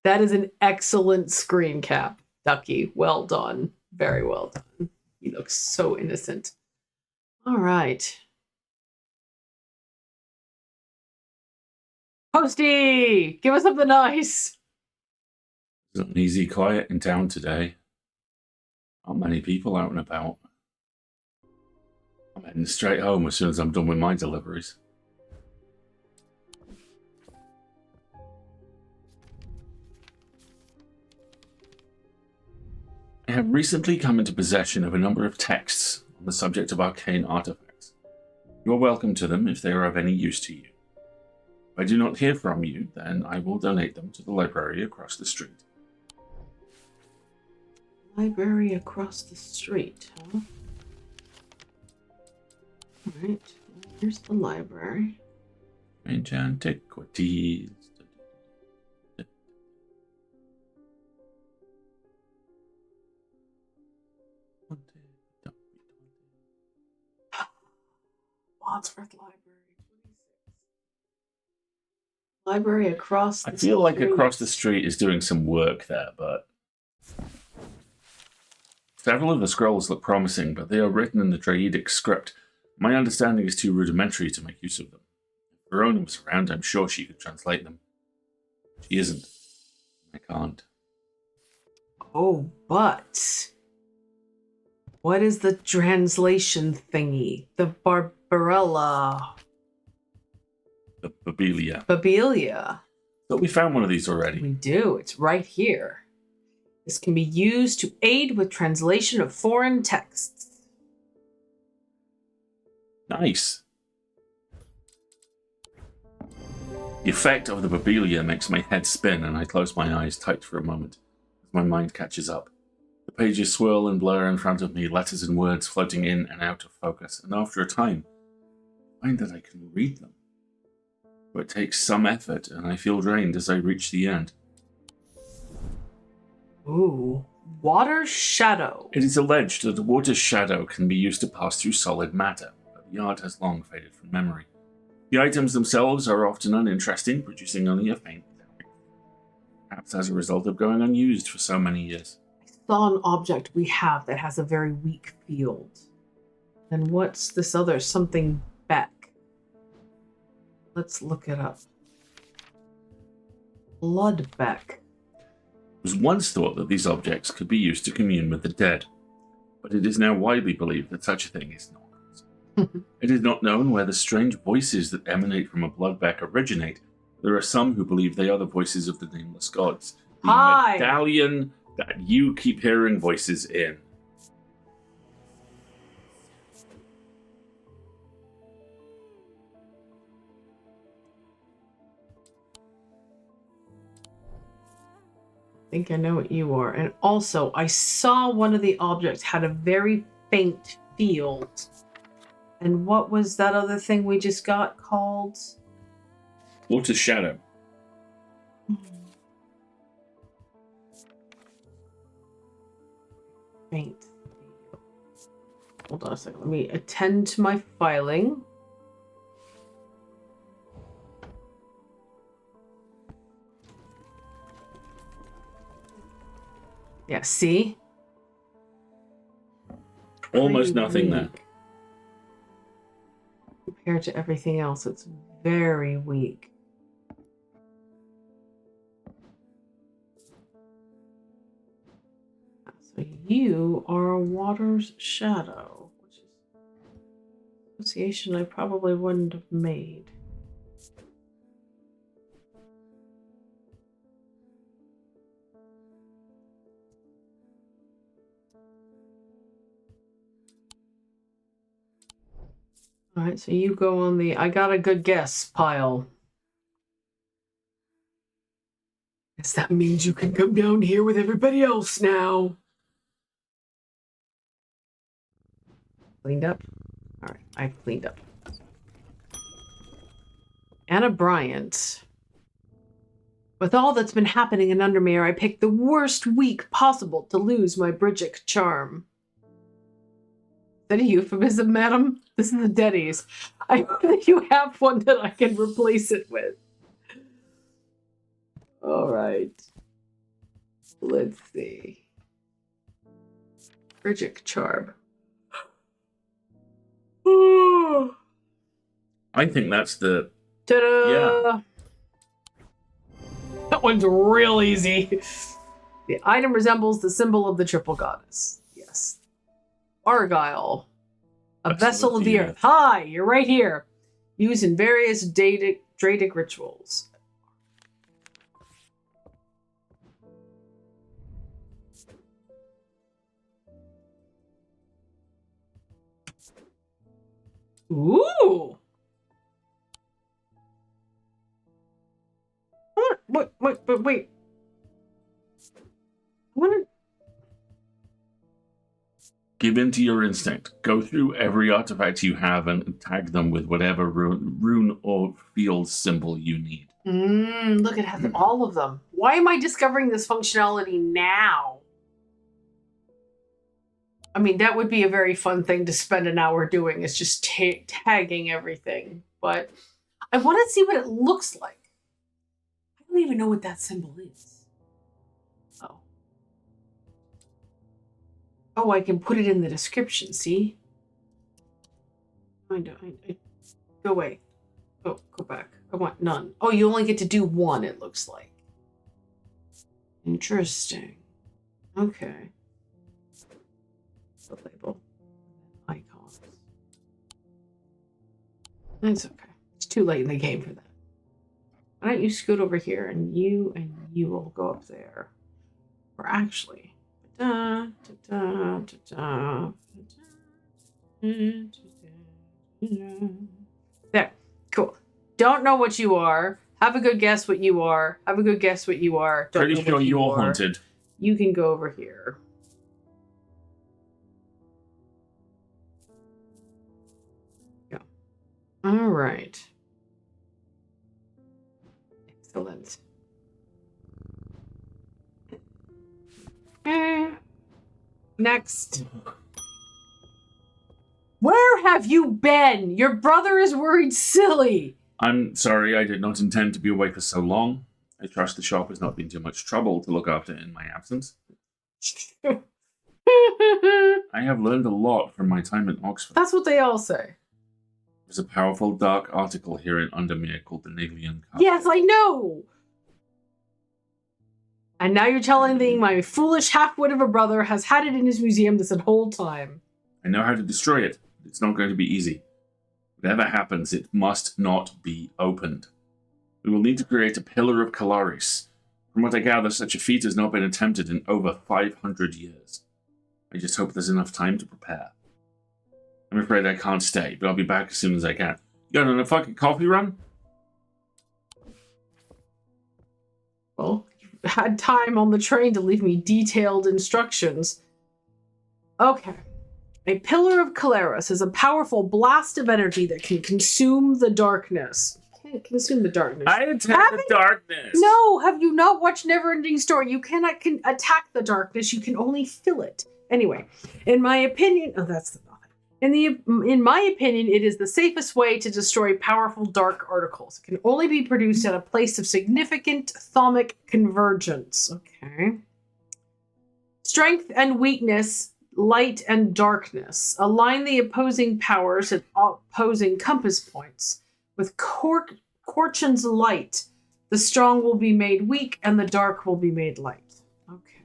Speaker 2: That is an excellent screen cap, Ducky. Well done. Very well done. He looks so innocent. All right. Posty, give us something nice.
Speaker 1: It's an easy quiet in town today. Not many people out and about. I'm heading straight home as soon as I'm done with my deliveries. I have recently come into possession of a number of texts on the subject of arcane artifacts. You are welcome to them if they are of any use to you. If I do not hear from you, then I will donate them to the library across the street.
Speaker 2: Library across the street, huh? All right, here's the library.
Speaker 1: Strange antiquities.
Speaker 2: Wadsworth Library, 26. Library across the
Speaker 1: I feel like
Speaker 2: street.
Speaker 1: across the street is doing some work there, but several of the scrolls look promising, but they are written in the Druidic script. My understanding is too rudimentary to make use of them. If Verona was around, I'm sure she could translate them. She isn't. I can't.
Speaker 2: Oh, but what is the translation thingy? The Barbarella.
Speaker 1: The Babelia.
Speaker 2: Babelia.
Speaker 1: But we found one of these already.
Speaker 2: We do. It's right here. This can be used to aid with translation of foreign texts.
Speaker 1: Nice. The effect of the Babelia makes my head spin, and I close my eyes tight for a moment as my mind catches up. The pages swirl and blur in front of me, letters and words floating in and out of focus, and after a time, I find that I can read them. But it takes some effort, and I feel drained as I reach the end.
Speaker 2: Ooh. Water shadow.
Speaker 1: It is alleged that the water's shadow can be used to pass through solid matter, but the art has long faded from memory. The items themselves are often uninteresting, producing only a faint memory. Perhaps as a result of going unused for so many years.
Speaker 2: I saw an object we have that has a very weak field. Then what's this other something back? Let's look it up. Bloodbeck.
Speaker 1: It was once thought that these objects could be used to commune with the dead, but it is now widely believed that such a thing is not. It is not known where the strange voices that emanate from a bloodbeck originate. There are some who believe they are the voices of the nameless gods. The
Speaker 2: Hi!
Speaker 1: medallion that you keep hearing voices in.
Speaker 2: I think I know what you are. And also, I saw one of the objects had a very faint field. And what was that other thing we just got called?
Speaker 1: Water's shadow.
Speaker 2: Faint. Hold on a second. Let me attend to my filing. Yeah, see?
Speaker 1: Almost
Speaker 2: Pretty
Speaker 1: nothing there.
Speaker 2: weak. Compared to everything else, it's very weak. So you are a water's shadow, which is an association I probably wouldn't have made. All right, so you go on the I got a good guess pile. Guess that means you can come down here with everybody else now. Cleaned up? All right, I've cleaned up. Anna Bryant. With all that's been happening in Undermere, I picked the worst week possible to lose my Bridget charm. Is that a euphemism, madam? This is the Denny's. I hope that you have one that I can replace it with. All right. Let's see. Bridget charm.
Speaker 1: I think that's the...
Speaker 2: Ta-da!
Speaker 1: Yeah.
Speaker 2: That one's real easy. The item resembles the symbol of the triple goddess. Yes. Argyle. A vessel of the earth. Hi, you're right here. Used in various Dradic rituals. Ooh! Wait. I want to...
Speaker 1: Give in to your instinct. Go through every artifact you have and tag them with whatever rune or field symbol you need.
Speaker 2: Look, it has all of them. Why am I discovering this functionality now? I mean, that would be a very fun thing to spend an hour doing, is just tagging everything. But I want to see what it looks like. I don't even know what that symbol is. Oh. Oh, I can put it in the description, see? I go away. Oh, go back. I want none. Oh, you only get to do one, it looks like. Interesting. Okay. The label. Icons. It's okay. It's too late in the game for that. Why don't you scoot over here and you will go up there. Or actually. There. Cool. Don't know what you are. Have a good guess what you are. Have a good guess what you are. Don't
Speaker 1: Pretty
Speaker 2: know
Speaker 1: sure
Speaker 2: what you
Speaker 1: you're
Speaker 2: are.
Speaker 1: haunted.
Speaker 2: You can go over here. Yeah. All right. Excellent. Next. Where have you been? Your brother is worried silly.
Speaker 1: I'm sorry, I did not intend to be away for so long. I trust the shop has not been too much trouble to look after in my absence. I have learned a lot from my time in Oxford.
Speaker 2: That's what they all say.
Speaker 1: There's a powerful dark article here in Undermere called the Naglian Cup.
Speaker 2: Yes, I know. And now you're telling me my foolish half-wit of a brother has had it in his museum this whole time.
Speaker 1: I know how to destroy it. It's not going to be easy. Whatever happens, it must not be opened. We will need to create a Pillar of Calaris. From what I gather, such a feat has not been attempted in over 500 years. I just hope there's enough time to prepare. I'm afraid I can't stay, but I'll be back as soon as I can. You got on a fucking coffee run?
Speaker 2: Well, you had time on the train to leave me detailed instructions. Okay. A Pillar of Calaris is a powerful blast of energy that can consume the darkness. Can't consume the darkness.
Speaker 1: I attack the darkness!
Speaker 2: No, have you not watched Neverending Story? You cannot attack the darkness, you can only fill it. Anyway, in my opinion... Oh, that's nothing. In my opinion, it is the safest way to destroy powerful dark articles. It can only be produced at a place of significant thaumic convergence. Okay. Strength and weakness... Light and darkness. Align the opposing powers at opposing compass points. With Corchin's light, the strong will be made weak and the dark will be made light. Okay.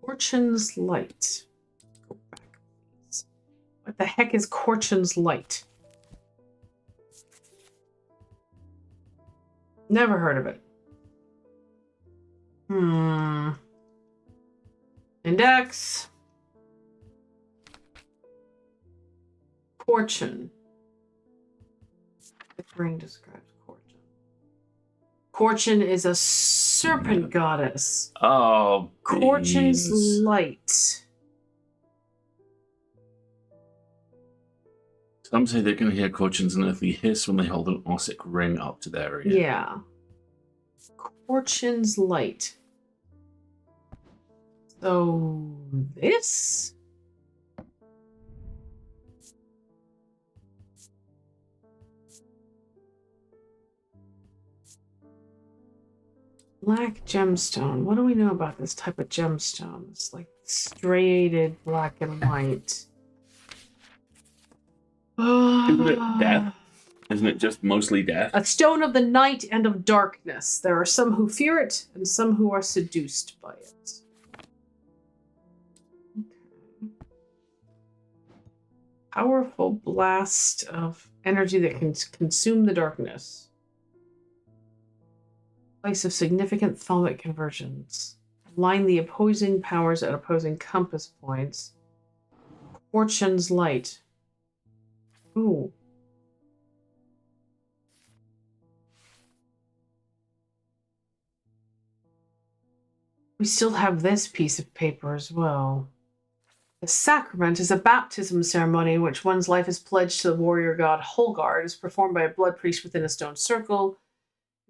Speaker 2: Corchin's light. Go back, please. What the heck is Corchin's light? Never heard of it. Index. Corchin. The ring describes Corchin. Corchin is a serpent goddess.
Speaker 1: Oh,
Speaker 2: Corchin's
Speaker 1: beans.
Speaker 2: light.
Speaker 1: Some say they can hear Corchin's unearthly hiss when they hold an Ossic ring up to their ear.
Speaker 2: Yeah. Corchin's light. So this? Black gemstone. What do we know about this type of gemstone? It's like striated black and white.
Speaker 1: Isn't it death? Isn't it just mostly death?
Speaker 2: A stone of the night and of darkness. There are some who fear it and some who are seduced by it. Powerful blast of energy that can consume the darkness. Place of significant thaumic conversions. Line the opposing powers at opposing compass points. Fortune's light. Ooh. We still have this piece of paper as well. The sacrament is a baptism ceremony in which one's life is pledged to the warrior god Holgard. It is performed by a blood priest within a stone circle.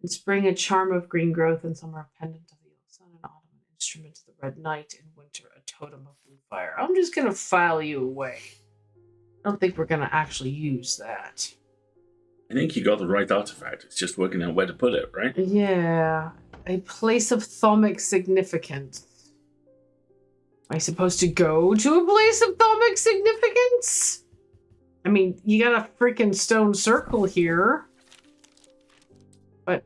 Speaker 2: In spring, a charm of green growth, in summer, a pendant of the yellow sun, in autumn, an instrument of the red night, in winter, a totem of blue fire. I'm just going to file you away. I don't think we're going to actually use that.
Speaker 1: I think you got the right artifact. It's just working out where to put it, right?
Speaker 2: Yeah. A place of thaumic significance. Am I supposed to go to a place of thaumic significance? I mean, you got a freaking stone circle here. But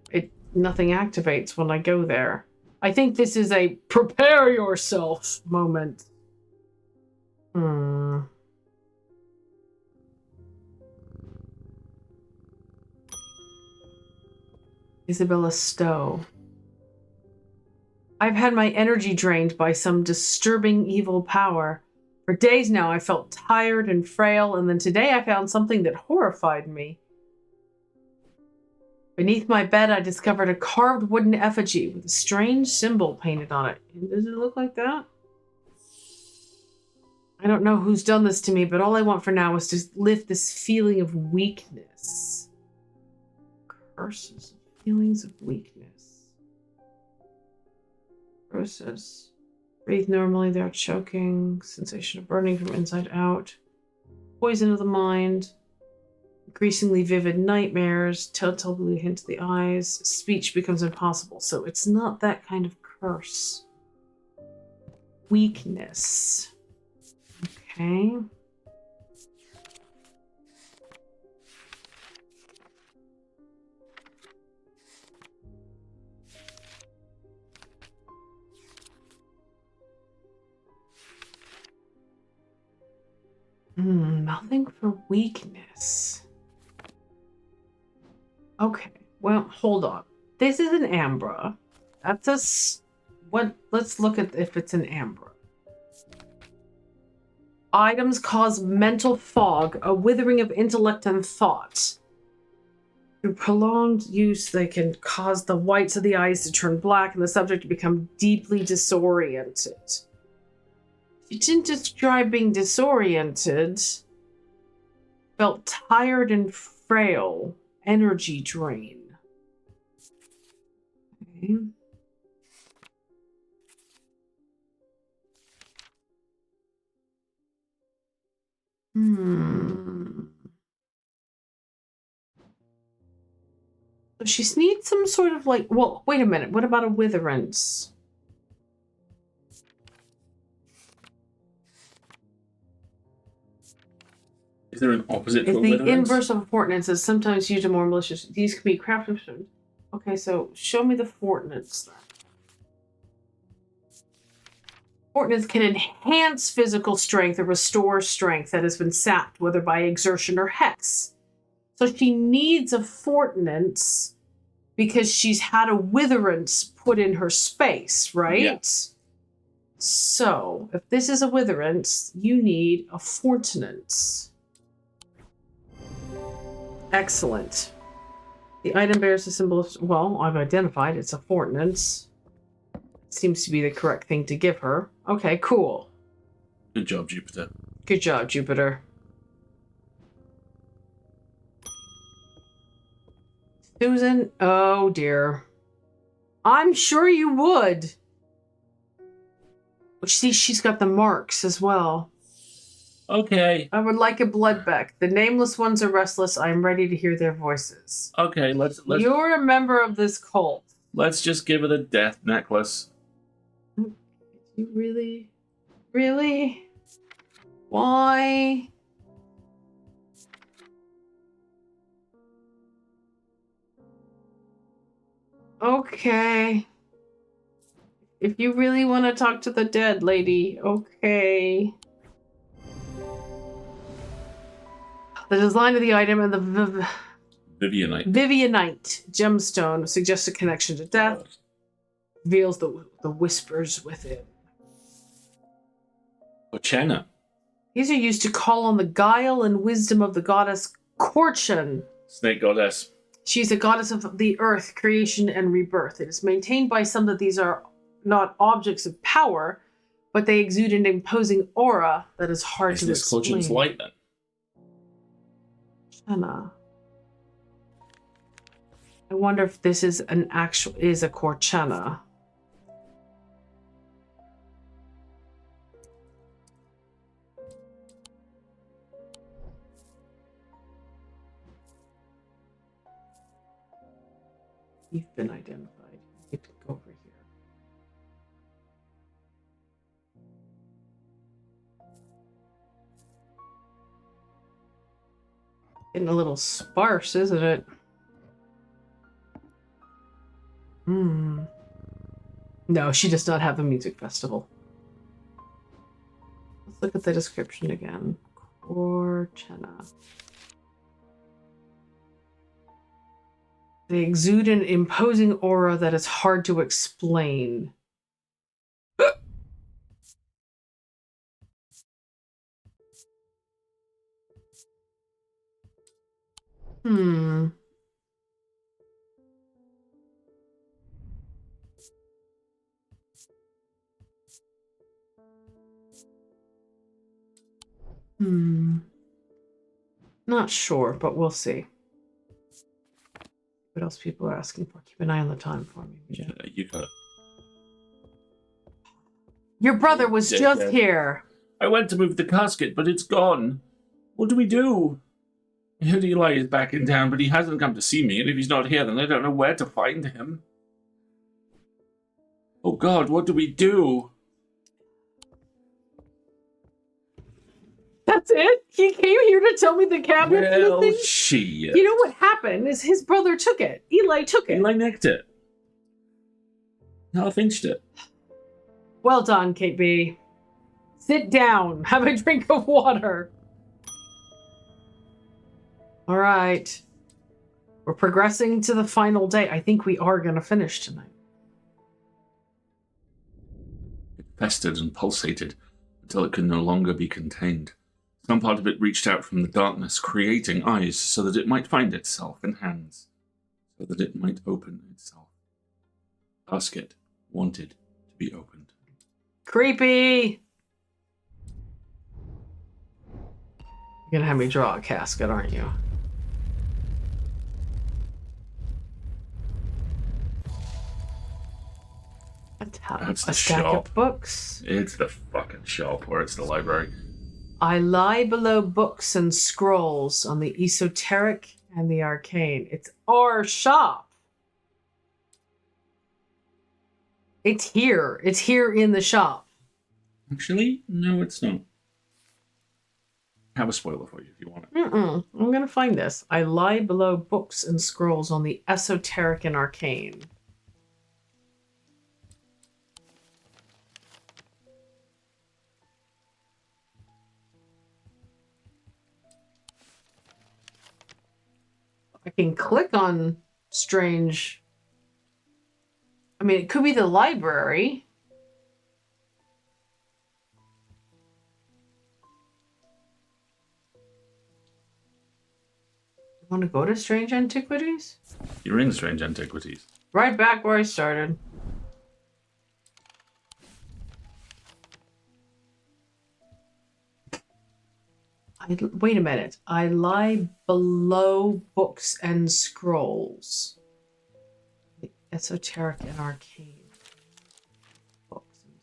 Speaker 2: nothing activates when I go there. I think this is a prepare yourself moment. Isabella Stowe. I've had my energy drained by some disturbing evil power. For days now I felt tired and frail, and then today I found something that horrified me. Beneath my bed I discovered a carved wooden effigy with a strange symbol painted on it. Does it look like that? I don't know who's done this to me, but all I want for now is to lift this feeling of weakness. Curses. Feelings of weakness. Process. Breathe normally, they're choking. Sensation of burning from inside out. Poison of the mind. Increasingly vivid nightmares. Telltale blue hint to the eyes. Speech becomes impossible. So it's not that kind of curse. Weakness. Okay. Nothing for weakness. Okay, well, hold on. This is an Ambra. That's let's look at if it's an Ambra. Items cause mental fog, a withering of intellect and thought. Through prolonged use, they can cause the whites of the eyes to turn black and the subject to become deeply disoriented. She didn't describe being disoriented. Felt tired and frail. Energy drain. Okay. So she needs some sort of like... Well, wait a minute. What about a witherance?
Speaker 1: Is there an opposite to a
Speaker 2: The
Speaker 1: witherance?
Speaker 2: inverse of a fortnance is sometimes used in more malicious. These can be crafted. Okay, so show me the fortnance then. Fortnance can enhance physical strength or restore strength that has been sapped, whether by exertion or hex. So she needs a fortnance because she's had a witherance put in her space, right?
Speaker 1: Yeah.
Speaker 2: So if this is a witherance, you need a fortnance. Excellent. The item bears the symbol of... Well, I've identified it's a fortnance. Seems to be the correct thing to give her. Okay, cool.
Speaker 1: Good job, Jupiter.
Speaker 2: Good job, Jupiter. Susan, oh dear. I'm sure you would. See, she's got the marks as well.
Speaker 1: Okay.
Speaker 2: I would like a bloodbeck. The nameless ones are restless. I am ready to hear their voices.
Speaker 1: Okay, let's
Speaker 2: You're a member of this cult.
Speaker 1: let's just give her the death necklace.
Speaker 2: You really? Really? Why? Okay. If you really want to talk to the dead lady, okay. The design of the item and the Vivianite gemstone suggests a connection to death. Reveals the whispers within.
Speaker 1: Ochena.
Speaker 2: These are used to call on the guile and wisdom of the goddess Korchen.
Speaker 1: Snake goddess.
Speaker 2: She's a goddess of the earth, creation, and rebirth. It is maintained by some that these are not objects of power, but they exude an imposing aura that is hard
Speaker 1: Is
Speaker 2: to
Speaker 1: this
Speaker 2: explain.
Speaker 1: Caution's light then?
Speaker 2: Corchenna. I wonder if this is a Corchenna. You've been identified. You can go over here. Getting a little sparse, isn't it? No, she does not have a music festival. Let's look at the description again. Corchenna. They exude an imposing aura that is hard to explain. Not sure, but we'll see. What else people are asking for? Keep an eye on the time for me.
Speaker 1: Yeah, you got it.
Speaker 2: Your brother was just here.
Speaker 1: I went to move the casket, but it's gone. What do we do? I heard Eli is back in town, but he hasn't come to see me, and if he's not here, then I don't know where to find him. Oh God, what do we do?
Speaker 2: That's it? He came here to tell me the cabinet
Speaker 1: Well,
Speaker 2: thing?
Speaker 1: shit.
Speaker 2: You know what happened is his brother took it. Eli took it.
Speaker 1: Eli nicked it. I finished it.
Speaker 2: Well done, Kate B. Sit down. Have a drink of water. All right. We're progressing to the final day. I think we are going to finish tonight.
Speaker 1: It festered and pulsated until it could no longer be contained. Some part of it reached out from the darkness, creating eyes so that it might find itself, and hands so that it might open itself. The basket wanted to be opened.
Speaker 2: Creepy! You're going to have me draw a casket, aren't you?
Speaker 1: That's the
Speaker 2: a stack
Speaker 1: shop.
Speaker 2: of books.
Speaker 1: It's the fucking shop, or it's the library.
Speaker 2: I lie below books and scrolls on the esoteric and the arcane. It's our shop. It's here. It's here in the shop.
Speaker 1: Actually, no, it's not. I have a spoiler for you if you want it.
Speaker 2: I'm going to find this. I lie below books and scrolls on the esoteric and arcane. I can click on strange. I mean, it could be the library. Want to go to Strange Antiquities?
Speaker 1: You're in Strange Antiquities.
Speaker 2: Right back where I started. Wait a minute. I lie below books and scrolls. The esoteric and arcane. Books and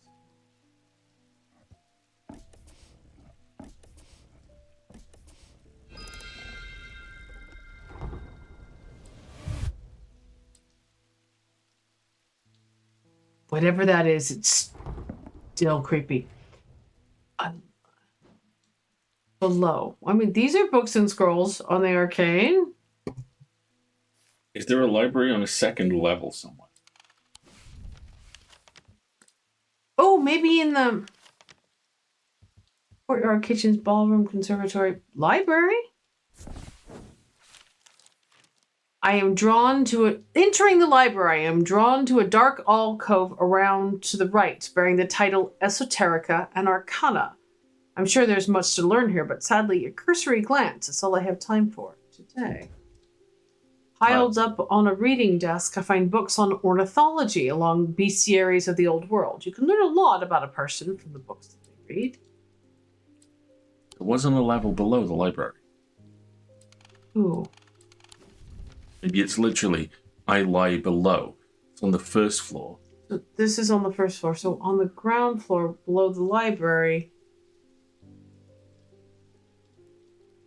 Speaker 2: whatever that is, it's still creepy. Below. I mean, these are books and scrolls on the arcane.
Speaker 1: Is there a library on a second level somewhere?
Speaker 2: Oh, maybe in the courtyard, kitchens, ballroom, conservatory, library. I am drawn to entering the library. I am drawn to a dark alcove around to the right, bearing the title Esoterica and Arcana. I'm sure there's much to learn here, but sadly, a cursory glance is all I have time for today. Piled up on a reading desk, I find books on ornithology along bestiaries of the old world. You can learn a lot about a person from the books that they read.
Speaker 1: It was on a level below the library.
Speaker 2: Ooh.
Speaker 1: Maybe it's literally, I lie below. It's on the first floor.
Speaker 2: So this is on the first floor. So on the ground floor below the library,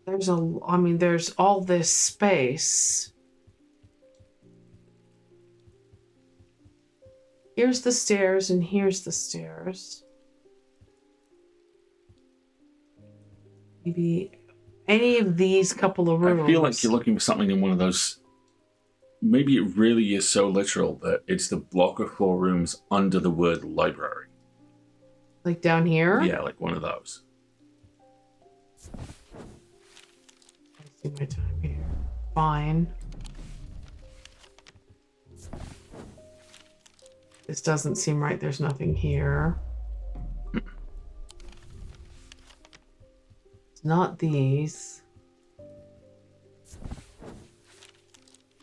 Speaker 2: there's all this space. Here's the stairs and here's the stairs. Maybe any of these couple of rooms.
Speaker 1: I feel like you're looking for something in one of those. Maybe it really is so literal that it's the block of 4 rooms under the word library.
Speaker 2: Like down here?
Speaker 1: Yeah, like one of those.
Speaker 2: I see my time here. Fine. This doesn't seem right. There's nothing here. It's not these.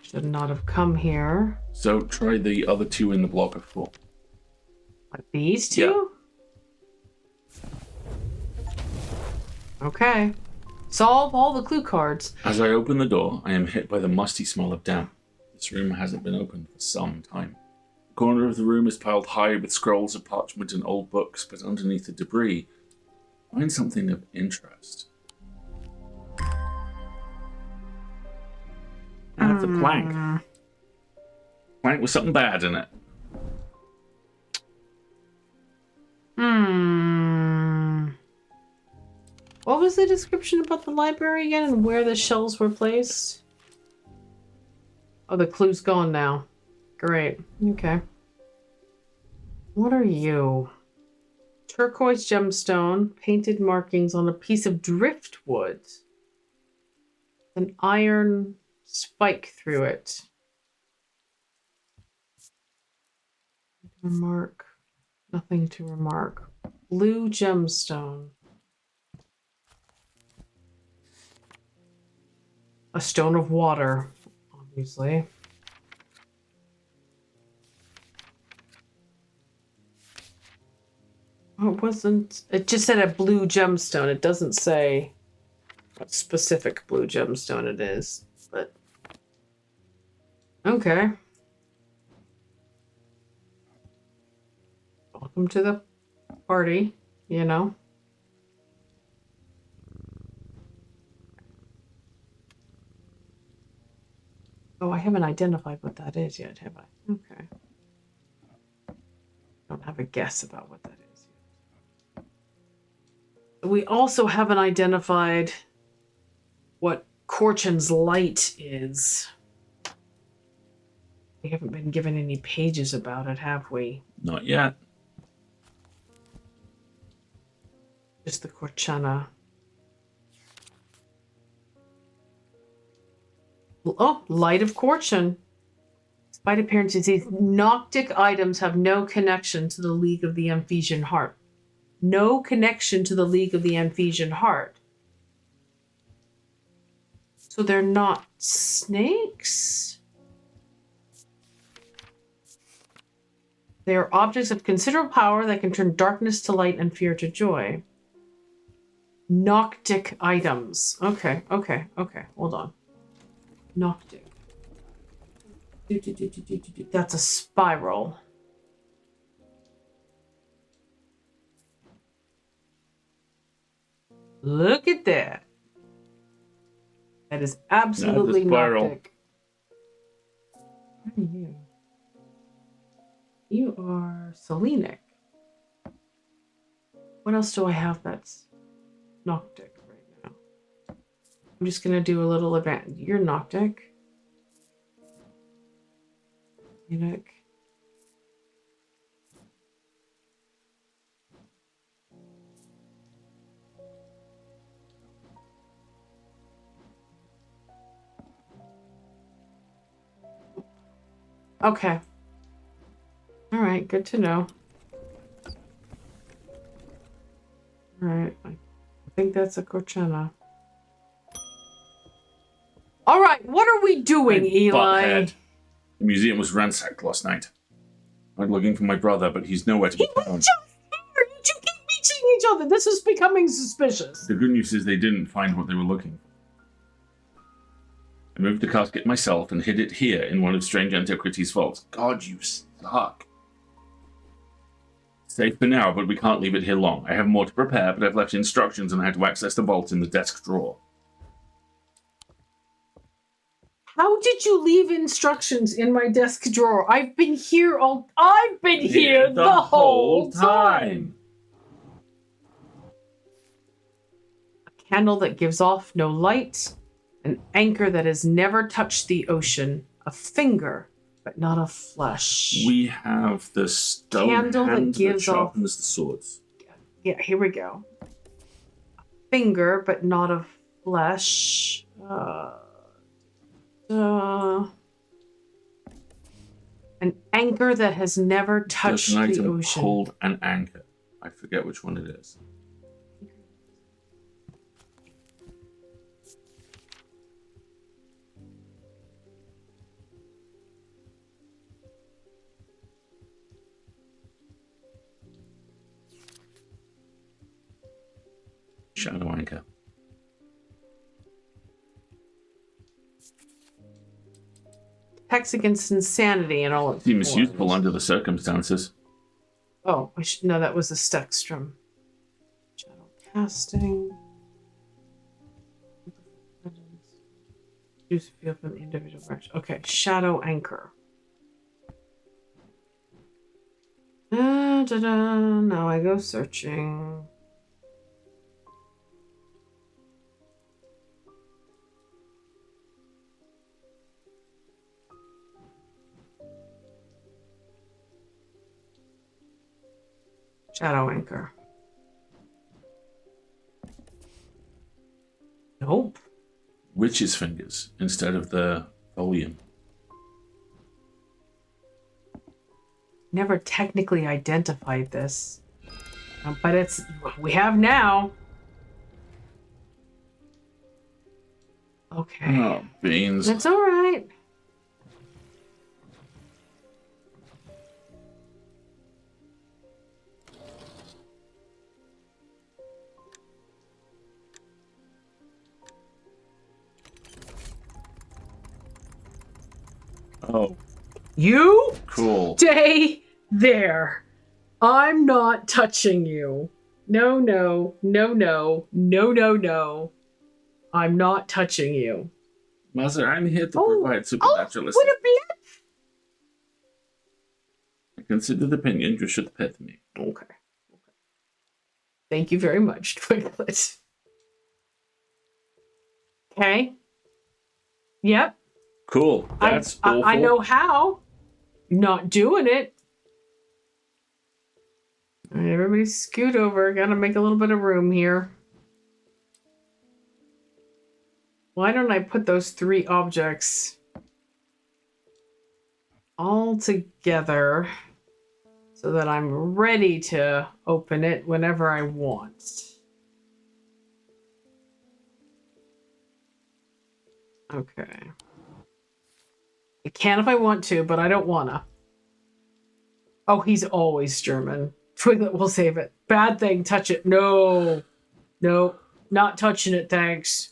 Speaker 2: Should not have come here.
Speaker 1: So try the other 2 in the block of 4.
Speaker 2: Like these two? Yeah. Okay. Solve all the clue cards.
Speaker 1: As I open the door, I am hit by the musty smell of damp. This room hasn't been opened for some time. The corner of the room is piled high with scrolls of parchment and old books, but underneath the debris, I find something of interest. That's a plank. Plank with something bad in it.
Speaker 2: What was the description about the library again and where the shelves were placed? Oh, the clue's gone now. Great. Okay. What are you? Turquoise gemstone, painted markings on a piece of driftwood. An iron spike through it. Remark. Nothing to remark. Blue gemstone. A stone of water, obviously. Oh, it wasn't. It just said a blue gemstone. It doesn't say what specific blue gemstone it is, but okay. Welcome to the party, you know. Oh, I haven't identified what that is yet, have I? Okay. Don't have a guess about what that is yet. We also haven't identified what Corchin's light is. We haven't been given any pages about it, have we?
Speaker 1: Not yet.
Speaker 2: Just the Corchana. Oh, Light of Corchin. Despite appearances, these Noctic items have no connection to the League of the Amphesian Heart. No connection to the League of the Amphesian Heart. So they're not snakes? They are objects of considerable power that can turn darkness to light and fear to joy. Noctic items. Okay. Hold on. Noctic. That's a spiral. Look at that. That is absolutely Noctic. What are you? You are Selenic. What else do I have that's Noctic right now? I'm just going to do a little advance. You're Noctic. Selenic. Okay. All right, good to know. All right, I think that's a Corchana. All right, what are we doing,
Speaker 1: Hey,
Speaker 2: Eli?
Speaker 1: butthead. The museum was ransacked last night. I'm looking for my brother, but he's nowhere to be
Speaker 2: He was
Speaker 1: found.
Speaker 2: just here. You two keep meeting each other. This is becoming suspicious.
Speaker 1: The good news is they didn't find what they were looking for. I moved the casket myself and hid it here in one of Strange Antiquities' vaults. God, you suck. Safe for now, but we can't leave it here long. I have more to prepare, but I've left instructions on how to access the vault in the desk drawer.
Speaker 2: How did you leave instructions in my desk drawer? I've been here the whole time. A candle that gives off no light, an anchor that has never touched the ocean, a finger but not of flesh.
Speaker 1: We have the stone
Speaker 2: Candle that
Speaker 1: hand
Speaker 2: gives
Speaker 1: sharpens the swords.
Speaker 2: Yeah, here we go. A finger but not of flesh. An anchor that has never touched
Speaker 1: There's an
Speaker 2: the
Speaker 1: item
Speaker 2: ocean.
Speaker 1: called an anchor. I forget which one it is. Shadow anchor.
Speaker 2: Protects against insanity and all its
Speaker 1: Seems
Speaker 2: forms.
Speaker 1: useful under the circumstances.
Speaker 2: Oh, no, that was a Stextrum. Shadow casting. Use field from the individual direction. Okay, shadow anchor. Now I go searching. Shadow anchor. Nope.
Speaker 1: Witch's fingers instead of the volume.
Speaker 2: Never technically identified this. But we have now. Okay.
Speaker 1: Oh, beans.
Speaker 2: It's all right.
Speaker 1: Oh,
Speaker 2: You
Speaker 1: cool.
Speaker 2: stay there. I'm not touching you. No, no, no, no, no, no, no. I'm not touching you.
Speaker 1: Mother, I'm here to
Speaker 2: Oh,
Speaker 1: provide supernatural
Speaker 2: what a blip.
Speaker 1: I consider the opinion you should pet me.
Speaker 2: Okay. Thank you very much, Twiglet. Okay. Yep.
Speaker 1: Cool. That's awful.
Speaker 2: I know how. Not doing it. All right, everybody scoot over. Gotta make a little bit of room here. Why don't I put those three objects all together so that I'm ready to open it whenever I want? Okay. I can if I want to, but I don't wanna. Oh, he's always German. Twiglet will save it. Bad thing, touch it. No. No, not touching it, thanks.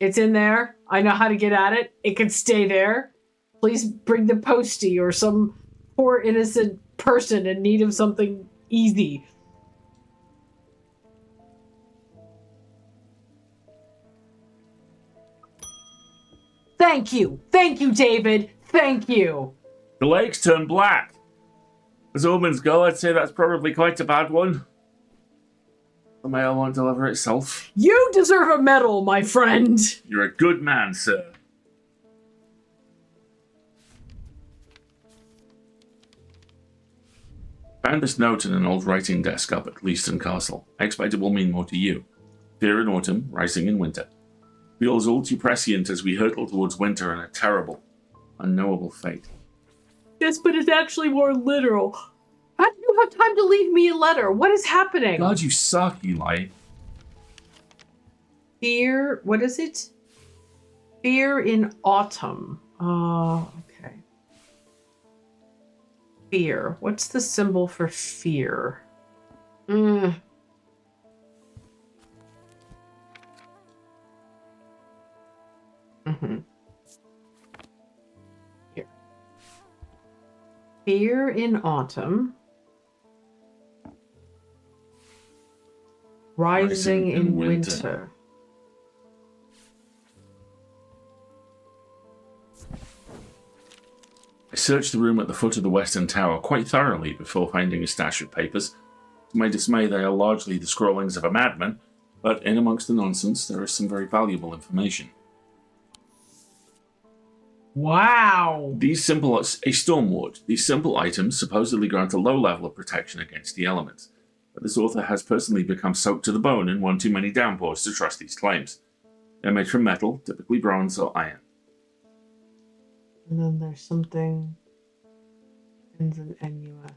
Speaker 2: It's in there. I know how to get at it. It can stay there. Please bring the postie or some poor innocent person in need of something easy. Thank you. Thank you, David. Thank you.
Speaker 1: The lakes turn black. As omens go, I'd say that's probably quite a bad one. The mail won't deliver itself.
Speaker 2: You deserve a medal, my friend.
Speaker 1: You're a good man, sir. Found this note in an old writing desk up at Leaston Castle. I expect it will mean more to you. Fear in autumn, rising in winter. Feels all too prescient as we hurtle towards winter and a terrible, unknowable fate.
Speaker 2: Yes, but it's actually more literal. How do you have time to leave me a letter? What is happening?
Speaker 1: God, you suck, Eli.
Speaker 2: Fear, what is it? Fear in autumn. Okay. Fear. What's the symbol for fear? Mm. Mm-hmm. Here. Fear in autumn. Rising in winter.
Speaker 1: I searched the room at the foot of the western tower quite thoroughly before finding a stash of papers. To my dismay, they are largely the scrawlings of a madman, but in amongst the nonsense, there is some very valuable information.
Speaker 2: Wow!
Speaker 1: A stormward. These simple items supposedly grant a low level of protection against the elements, but this author has personally become soaked to the bone in one too many downpours to trust these claims. They're made from metal, typically bronze or iron.
Speaker 2: And then there's something ends in NUS.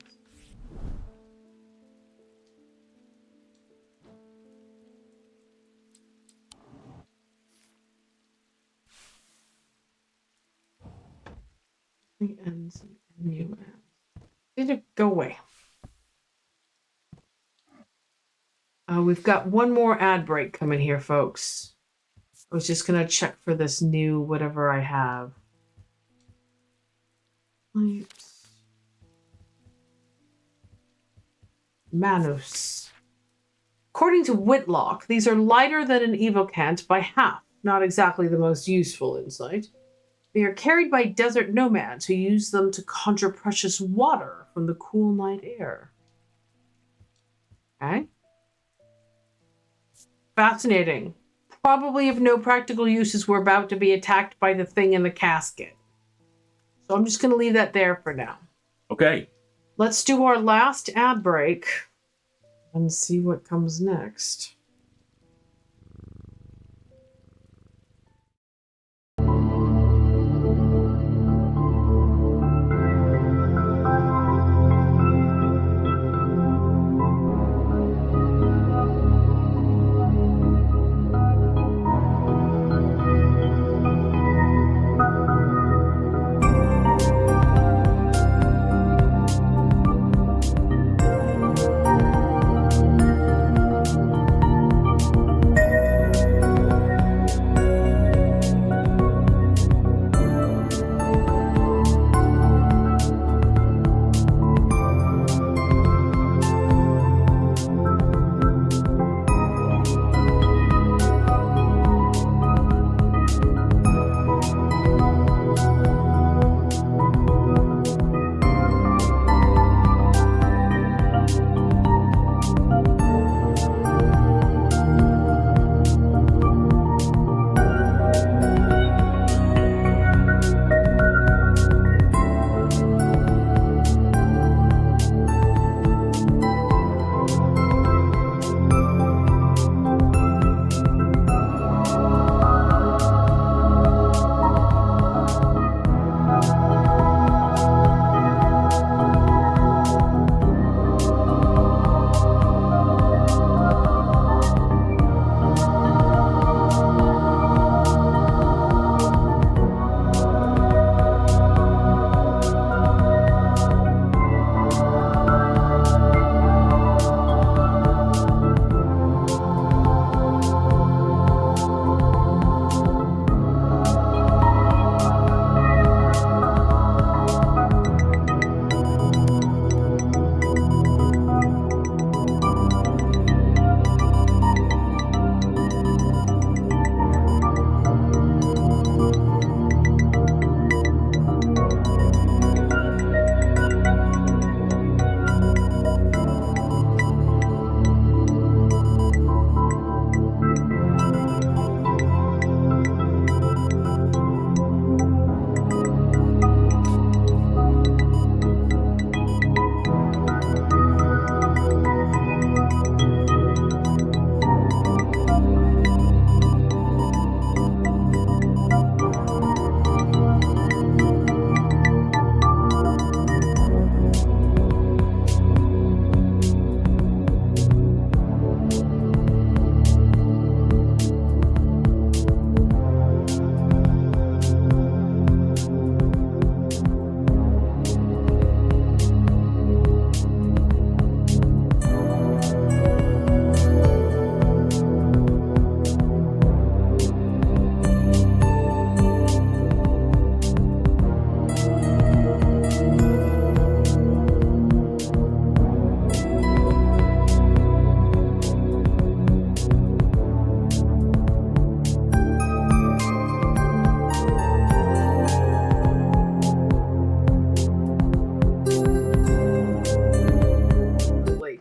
Speaker 2: It ends in NUS. Did it go away? We've got one more ad break coming here, folks. I was just gonna check for this new whatever I have. Manus. According to Whitlock, these are lighter than an evocant by half. Not exactly the most useful insight. They are carried by desert nomads who use them to conjure precious water from the cool night air. Okay. Fascinating. Probably of no practical use as we're about to be attacked by the thing in the casket. So I'm just going to leave that there for now.
Speaker 1: Okay.
Speaker 2: Let's do our last ad break and see what comes next.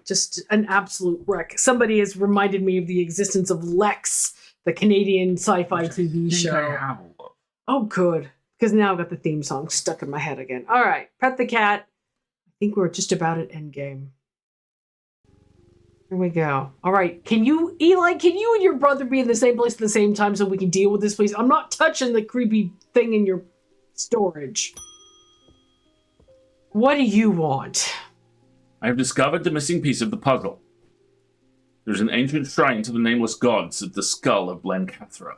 Speaker 2: just an absolute wreck. Somebody has reminded me of the existence of Lex, the Canadian sci-fi TV show. Oh, good. Because now I've got the theme song stuck in my head again. All right, pet the cat. I think we're just about at endgame. Here we go. All right, Eli, can you and your brother be in the same place at the same time so we can deal with this, please? I'm not touching the creepy thing in your storage. What do you want?
Speaker 1: I have discovered the missing piece of the puzzle. There's an ancient shrine to the nameless gods at the skull of Blencathra.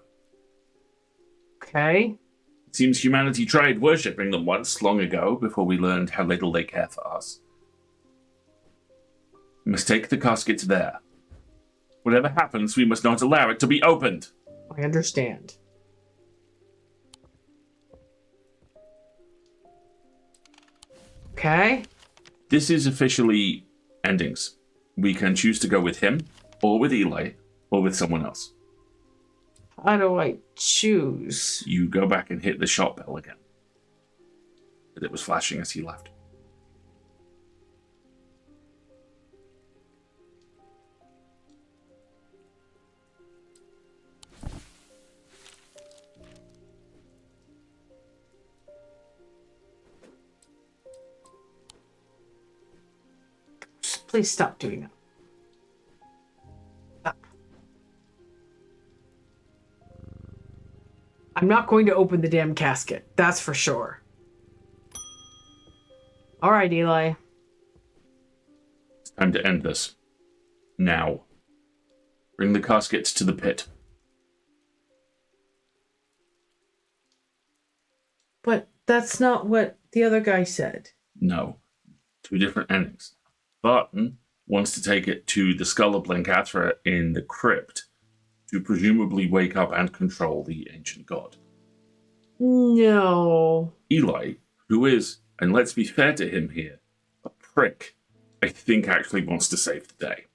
Speaker 2: Okay.
Speaker 1: It seems humanity tried worshipping them once, long ago, before we learned how little they care for us. We must take the casket there. Whatever happens, we must not allow it to be opened.
Speaker 2: I understand. Okay.
Speaker 1: This is officially endings. We can choose to go with him, or with Eli, or with someone else.
Speaker 2: How do I choose?
Speaker 1: You go back and hit the shop bell again. But it was flashing as he left.
Speaker 2: Please stop doing that. Stop. I'm not going to open the damn casket. That's for sure. All right, Eli.
Speaker 1: It's time to end this. Now. Bring the caskets to the pit.
Speaker 2: But that's not what the other guy said.
Speaker 1: No. 2 different endings. Barton wants to take it to the skull of Blencathra in the crypt to presumably wake up and control the ancient god.
Speaker 2: No.
Speaker 1: Eli, who is, and let's be fair to him here, a prick, I think actually wants to save the day.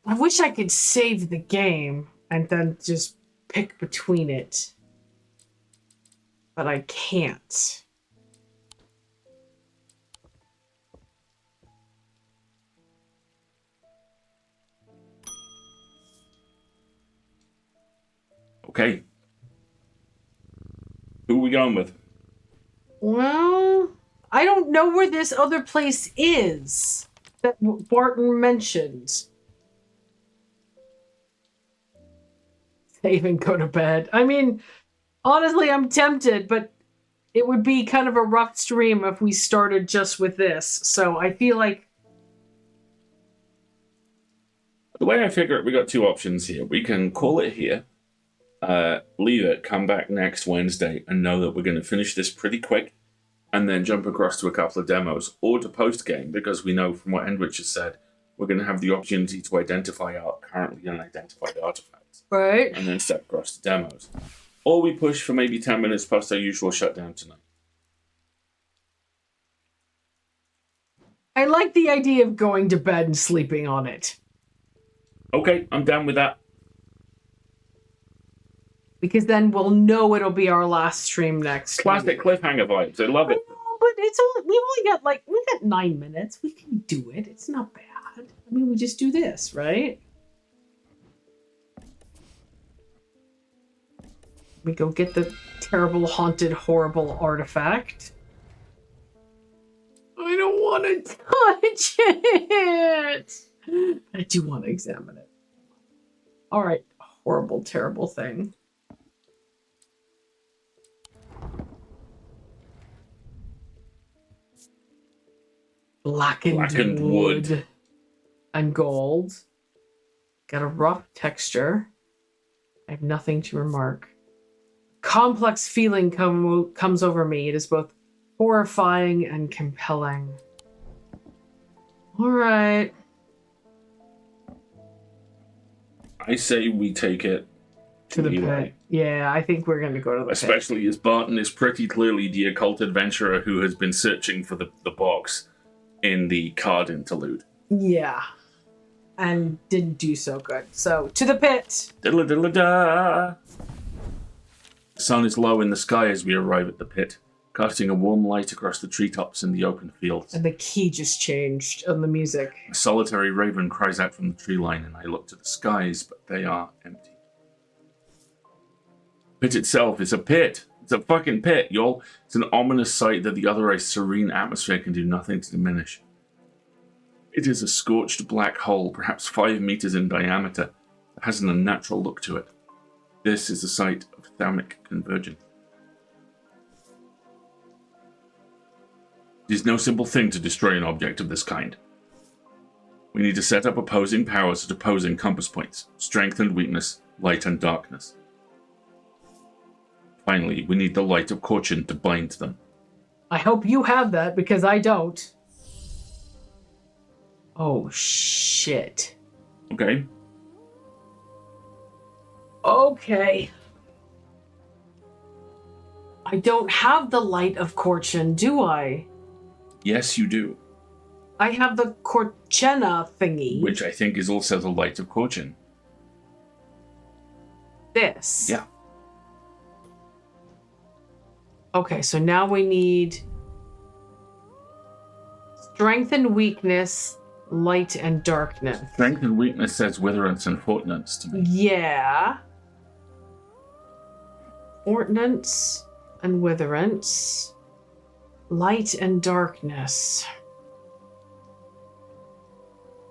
Speaker 2: I wish I could save the game and then just pick between it. But I can't.
Speaker 1: Okay. Who are we going with?
Speaker 2: Well, I don't know where this other place is that Barton mentioned. Save and go to bed. I mean, honestly, I'm tempted, but it would be kind of a rough stream if we started just with this. So I feel like...
Speaker 1: The way I figure it, we got 2 options here. We can call it here. Leave it, come back next Wednesday, and know that we're going to finish this pretty quick, and then jump across to a couple of demos, or to post-game, because we know from what Endwich has said, we're going to have the opportunity to identify our currently unidentified artifacts.
Speaker 2: Right.
Speaker 1: And then step across to demos. Or we push for maybe 10 minutes past our usual shutdown tonight.
Speaker 2: I like the idea of going to bed and sleeping on it.
Speaker 1: Okay, I'm down with that.
Speaker 2: Because then we'll know it'll be our last stream next
Speaker 1: Classic
Speaker 2: week.
Speaker 1: cliffhanger vibes. I love it.
Speaker 2: I know, but we've got 9 minutes. We can do it. It's not bad. I mean, we just do this, right? We go get the terrible, haunted, horrible artifact. I don't want to touch it. I do want to examine it. All right, horrible, terrible thing. Blackened wood and gold. Got a rough texture. I have nothing to remark. Complex feeling comes over me. It is both horrifying and compelling. All right.
Speaker 1: I say we take it
Speaker 2: To the
Speaker 1: Eli.
Speaker 2: pit. Yeah, I think we're going to go to the pit.
Speaker 1: Especially as Barton is pretty clearly the occult adventurer who has been searching for the box in the card interlude.
Speaker 2: Yeah. And didn't do so good. So, to the pit.
Speaker 1: Diddle diddle da. The sun is low in the sky as we arrive at the pit. casting a warm light across the treetops and the open fields.
Speaker 2: And the key just changed on the music.
Speaker 1: A solitary raven cries out from the tree line, and I look to the skies, but they are empty. The pit itself is a pit. It's a fucking pit, y'all. It's an ominous sight that the otherwise serene atmosphere can do nothing to diminish. It is a scorched black hole, perhaps 5 meters in diameter, that has an unnatural look to it. This is the site of thermic convergence. It is no simple thing to destroy an object of this kind. We need to set up opposing powers at opposing compass points, strength and weakness, light and darkness. Finally, we need the light of Corchin to bind them.
Speaker 2: I hope you have that, because I don't. Oh, shit.
Speaker 1: Okay?
Speaker 2: Okay. I don't have the light of Corchin, do I?
Speaker 1: Yes, you do.
Speaker 2: I have the Corchena thingy.
Speaker 1: Which I think is also the light of Corchin.
Speaker 2: This.
Speaker 1: Yeah.
Speaker 2: Okay, so now we need strength and weakness, light and darkness.
Speaker 1: Strength and weakness says witherance and fortnance to me.
Speaker 2: Yeah. Fortnance and witherance. Light and darkness.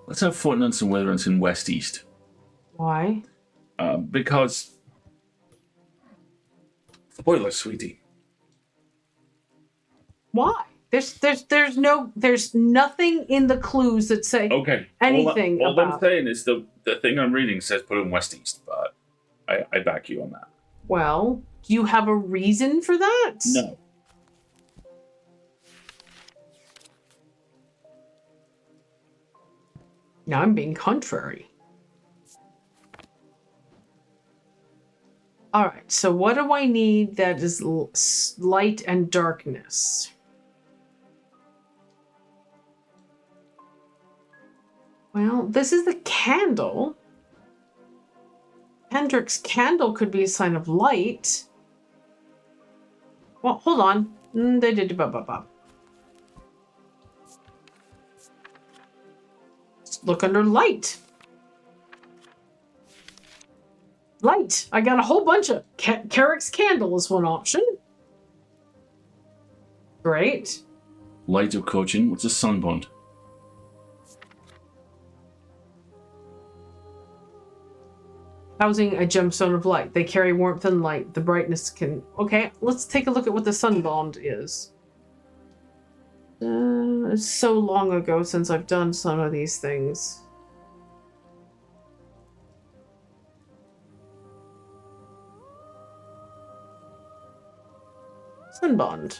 Speaker 1: Let's have fortnance and witherance in west-east.
Speaker 2: Why?
Speaker 1: Because... Spoiler, sweetie.
Speaker 2: Why? There's nothing in the clues that say
Speaker 1: Okay.
Speaker 2: anything
Speaker 1: all
Speaker 2: about.
Speaker 1: I'm saying is the thing I'm reading says put in west-east, but I back you on that.
Speaker 2: Well, do you have a reason for that?
Speaker 1: No.
Speaker 2: Now I'm being contrary. All right, so what do I need that is light and darkness? Well, this is the candle. Hendrick's candle could be a sign of light. Well, hold on. Look under light. Light. I got a whole bunch of... Carrick's candle is one option. Great.
Speaker 1: Light of Corchin, what's a sunbond?
Speaker 2: Housing a gemstone of light. They carry warmth and light. The brightness can... Okay, let's take a look at what the sunbond is. It's so long ago since I've done some of these things. Sunbond.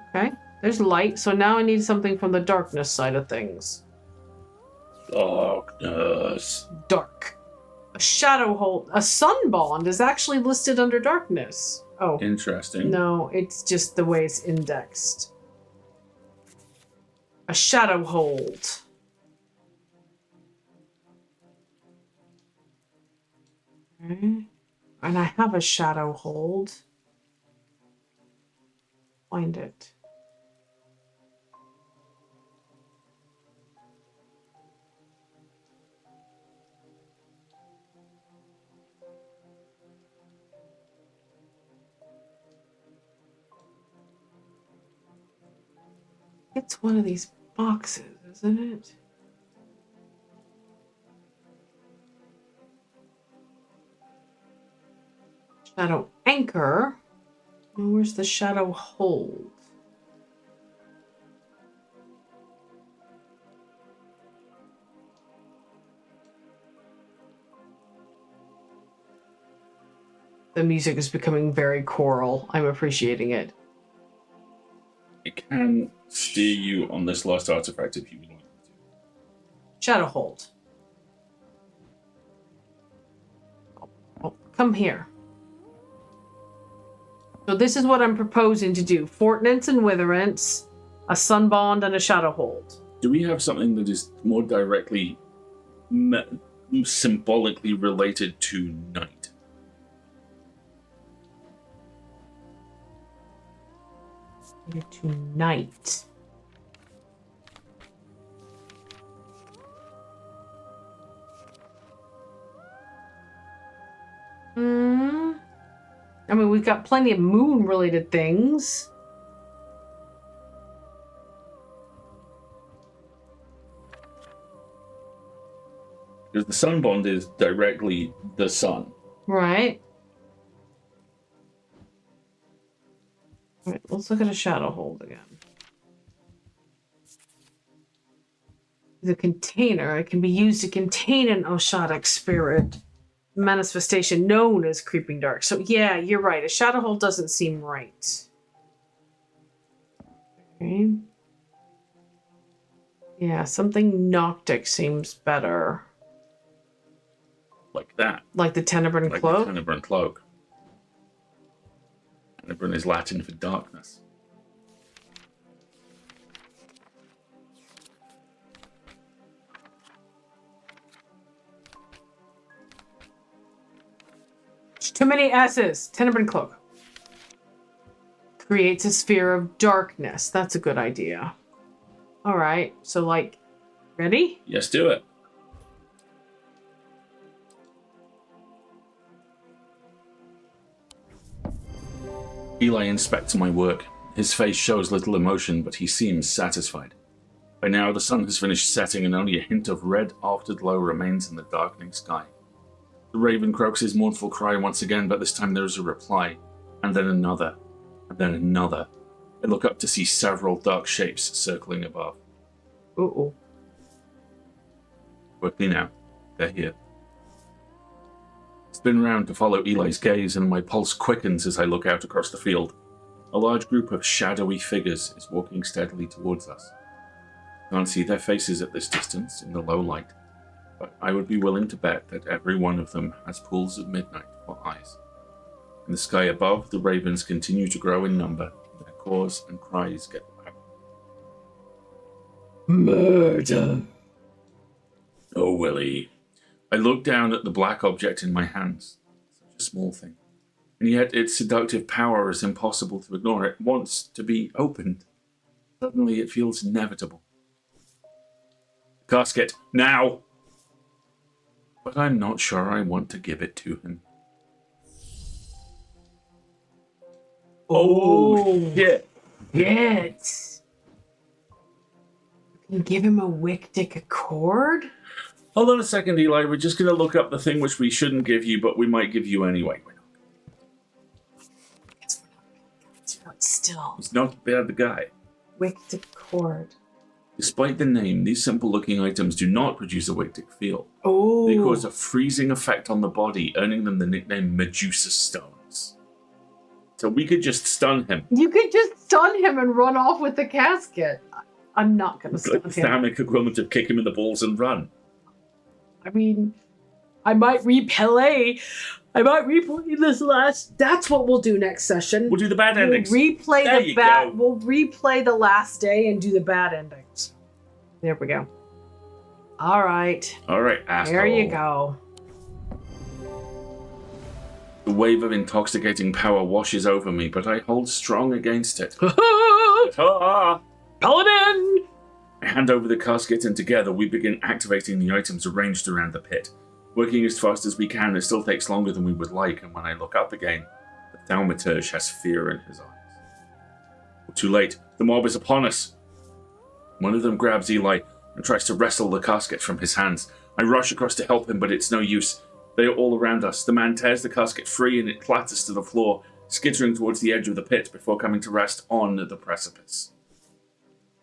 Speaker 2: Okay, there's light, so now I need something from the darkness side of things.
Speaker 1: Darkness.
Speaker 2: Dark. A shadow hold. A sunbond is actually listed under darkness. Oh.
Speaker 1: Interesting.
Speaker 2: No, it's just the way it's indexed. A shadow hold. Okay. And I have a shadow hold. Find it. It's one of these boxes, isn't it? Shadow anchor. And where's the shadow hold? The music is becoming very choral. I'm appreciating it.
Speaker 1: I can steer you on this last artifact if you would like me to.
Speaker 2: Shadow hold. Oh, come here. So this is what I'm proposing to do. Fortnance and Witherance, a Sunbond, and a Shadow hold.
Speaker 1: Do we have something that is more directly, symbolically related to night?
Speaker 2: Later tonight. I mean, we've got plenty of moon-related things.
Speaker 1: Because the sun bond is directly the sun.
Speaker 2: Right. All right, let's look at a shadow hold again. The container. It can be used to contain an Oshadic spirit manifestation known as Creeping Dark. So yeah, you're right. A shadow hold doesn't seem right. Okay. Yeah, something Noctic seems better.
Speaker 1: Like that.
Speaker 2: Like the Tenebrine
Speaker 1: Like
Speaker 2: Cloak?
Speaker 1: the Tenebrine Cloak. Tenebrine is Latin for darkness.
Speaker 2: Too many S's. Tenebrine Cloak. Creates a sphere of darkness. That's a good idea. Alright, so like, ready?
Speaker 1: Yes, do it. Eli inspects my work. His face shows little emotion, but he seems satisfied. By now, the sun has finished setting and only a hint of red afterglow remains in the darkening sky. The raven croaks his mournful cry once again, but this time there is a reply, and then another, and then another. I look up to see several dark shapes circling above.
Speaker 2: Uh-oh.
Speaker 1: Quickly now, they're here. Spin round to follow Eli's gaze, and my pulse quickens as I look out across the field. A large group of shadowy figures is walking steadily towards us. I can't see their faces at this distance in the low light, but I would be willing to bet that every one of them has pools of midnight for eyes. In the sky above, the ravens continue to grow in number. Their caws and cries get louder. Murder! Oh, Willie. I look down at the black object in my hands. Such a small thing. And yet its seductive power is impossible to ignore. It wants to be opened. Suddenly it feels inevitable. Casket, now! But I'm not sure I want to give it to him. Oh, shit!
Speaker 2: Yes. You can give him a Wictic Accord?
Speaker 1: Hold on a second, Eli. We're just going to look up the thing which we shouldn't give you, but we might give you anyway.
Speaker 2: Still.
Speaker 1: He's not bad, the guy.
Speaker 2: Wictic Accord.
Speaker 1: Despite the name, these simple-looking items do not produce a Wictic feel.
Speaker 2: Oh.
Speaker 1: They cause a freezing effect on the body, earning them the nickname Medusa Stones. So we could just stun him.
Speaker 2: You could just stun him and run off with the casket. I'm not going to stun
Speaker 1: Like the Thermic equivalent of kick him in the balls and run.
Speaker 2: I mean, I might replay this last. That's what we'll do next session.
Speaker 1: We'll do the bad endings.
Speaker 2: We'll
Speaker 1: Go.
Speaker 2: replay the last day and do the bad endings. There we go. All right.
Speaker 1: All right, asshole.
Speaker 2: There you go.
Speaker 1: The wave of intoxicating power washes over me, but I hold strong against it.
Speaker 2: Paladin!
Speaker 1: I hand over the casket, and together we begin activating the items arranged around the pit. Working as fast as we can, it still takes longer than we would like, and when I look up again, the thaumaturge has fear in his eyes. Too late. The mob is upon us. One of them grabs Eli and tries to wrestle the casket from his hands. I rush across to help him, but it's no use. They are all around us. The man tears the casket free and it clatters to the floor, skittering towards the edge of the pit before coming to rest on the precipice.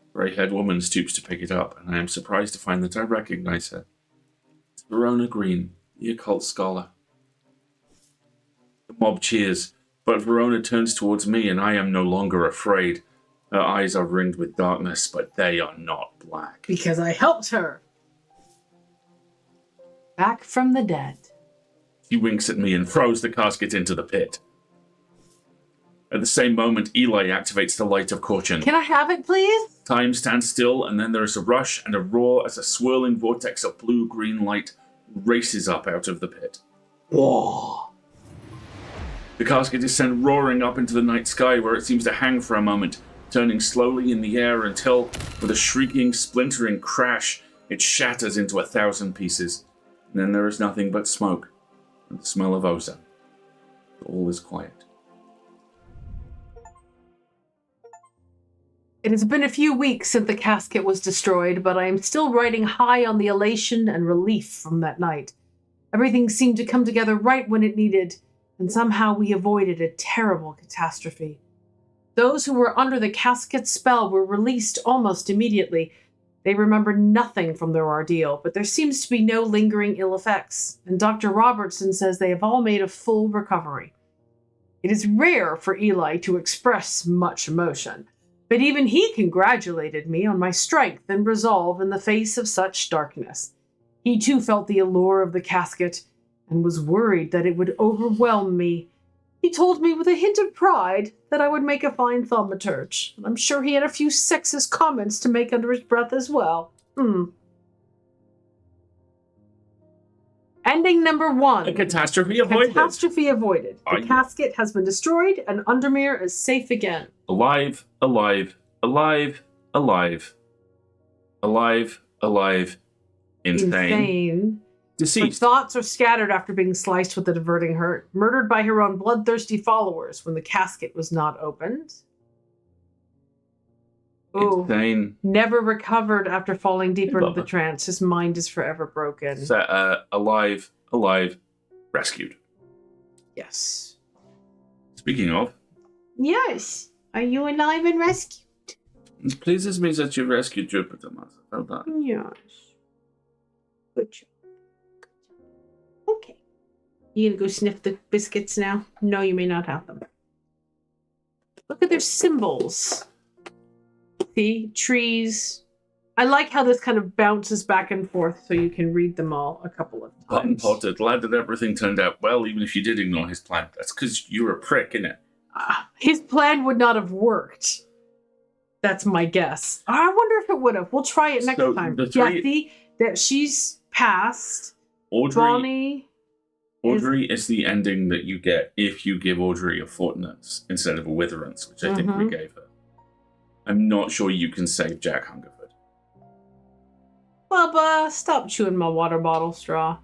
Speaker 1: A grey-haired woman stoops to pick it up, and I am surprised to find that I recognize her. It's Verona Green, the occult scholar. The mob cheers, but Verona turns towards me, and I am no longer afraid. Her eyes are ringed with darkness, but they are not black.
Speaker 2: Because I helped her. Back from the dead.
Speaker 1: She winks at me and throws the casket into the pit. At the same moment, Eli activates the Light of Caution.
Speaker 2: Can I have it, please?
Speaker 1: Time stands still, and then there is a rush and a roar as a swirling vortex of blue-green light races up out of the pit.
Speaker 2: Whoa.
Speaker 1: The casket is sent roaring up into the night sky, where it seems to hang for a moment, turning slowly in the air until, with a shrieking, splintering crash, it shatters into 1,000 pieces. And then there is nothing but smoke and the smell of ozone. All is quiet.
Speaker 2: It has been a few weeks since the casket was destroyed, but I am still riding high on the elation and relief from that night. Everything seemed to come together right when it needed, and somehow we avoided a terrible catastrophe. Those who were under the casket's spell were released almost immediately. They remember nothing from their ordeal, but there seems to be no lingering ill effects, and Dr. Robertson says they have all made a full recovery. It is rare for Eli to express much emotion, but even he congratulated me on my strength and resolve in the face of such darkness. He too felt the allure of the casket and was worried that it would overwhelm me. He told me with a hint of pride that I would make a fine thaumaturge, and I'm sure he had a few sexist comments to make under his breath as well. Ending number 1.
Speaker 1: A catastrophe avoided.
Speaker 2: Catastrophe avoided. The casket has been destroyed, and Undermere is safe again.
Speaker 1: Alive, alive, alive, alive. Alive, alive, insane. Deceased.
Speaker 2: Her thoughts are scattered after being sliced with a diverting hurt, murdered by her own bloodthirsty followers when the casket was not opened.
Speaker 1: Insane.
Speaker 2: Never recovered after falling deeper into the trance. His mind is forever broken.
Speaker 1: Alive, alive, rescued.
Speaker 2: Yes.
Speaker 1: Speaking of.
Speaker 2: Yes. Are you alive and rescued?
Speaker 1: It pleases me that you rescued Jupiter, Mother. Well done.
Speaker 2: Yes. Good job. Okay. You gonna go sniff the biscuits now? No, you may not have them. Look at their symbols. See? Trees. I like how this kind of bounces back and forth so you can read them all a couple of times.
Speaker 1: Cotton Potter, glad that everything turned out well, even if you did ignore his plan. That's because you're a prick, innit?
Speaker 2: His plan would not have worked. That's my guess. I wonder if it would have. We'll try it next time. Yeah, see? That she's passed.
Speaker 1: Audrey is the ending that you get if you give Audrey a fortnight's instead of a witherance, which I think we gave her. I'm not sure you can save Jack Hungerford.
Speaker 2: Bubba, stop chewing my water bottle straw.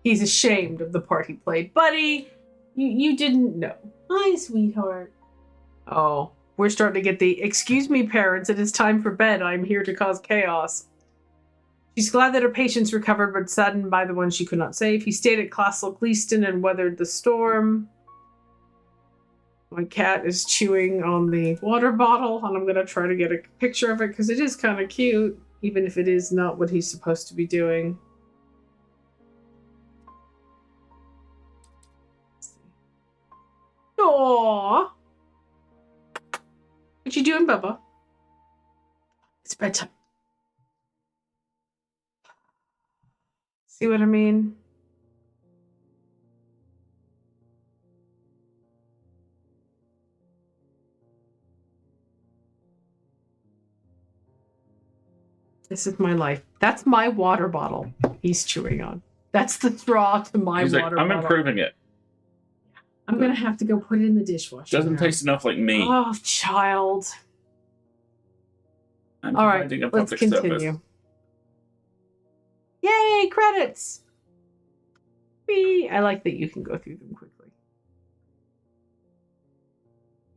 Speaker 2: He's ashamed of the part he played. Buddy, you didn't know. Hi, sweetheart. Oh, we're starting to get the, excuse me, parents, it is time for bed. I'm here to cause chaos. She's glad that her patients recovered, but saddened by the one she could not save. He stayed at Castle Gleaston and weathered the storm. My cat is chewing on the water bottle, and I'm going to try to get a picture of it because it is kind of cute, even if it is not what he's supposed to be doing. Aww. What you doing, Bubba? It's bedtime. See what I mean? This is my life. That's my water bottle he's chewing on. That's the straw to my water bottle.
Speaker 1: I'm improving it.
Speaker 2: I'm going to have to go put it in the dishwasher.
Speaker 1: Doesn't taste enough like me.
Speaker 2: Oh, child. All right, let's continue. Service. Yay, credits! Whee! I like that you can go through them quickly.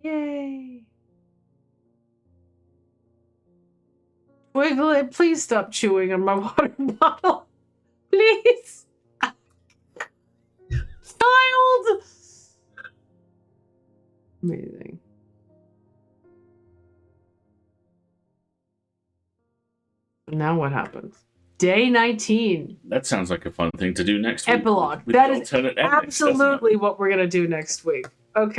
Speaker 2: Yay! Wiggle it, please stop chewing on my water bottle. Please! Child! Amazing. Now what happens? Day 19.
Speaker 1: That sounds like a fun thing to do next week.
Speaker 2: Epilogue. That is absolutely what we're going to do next week. Okay.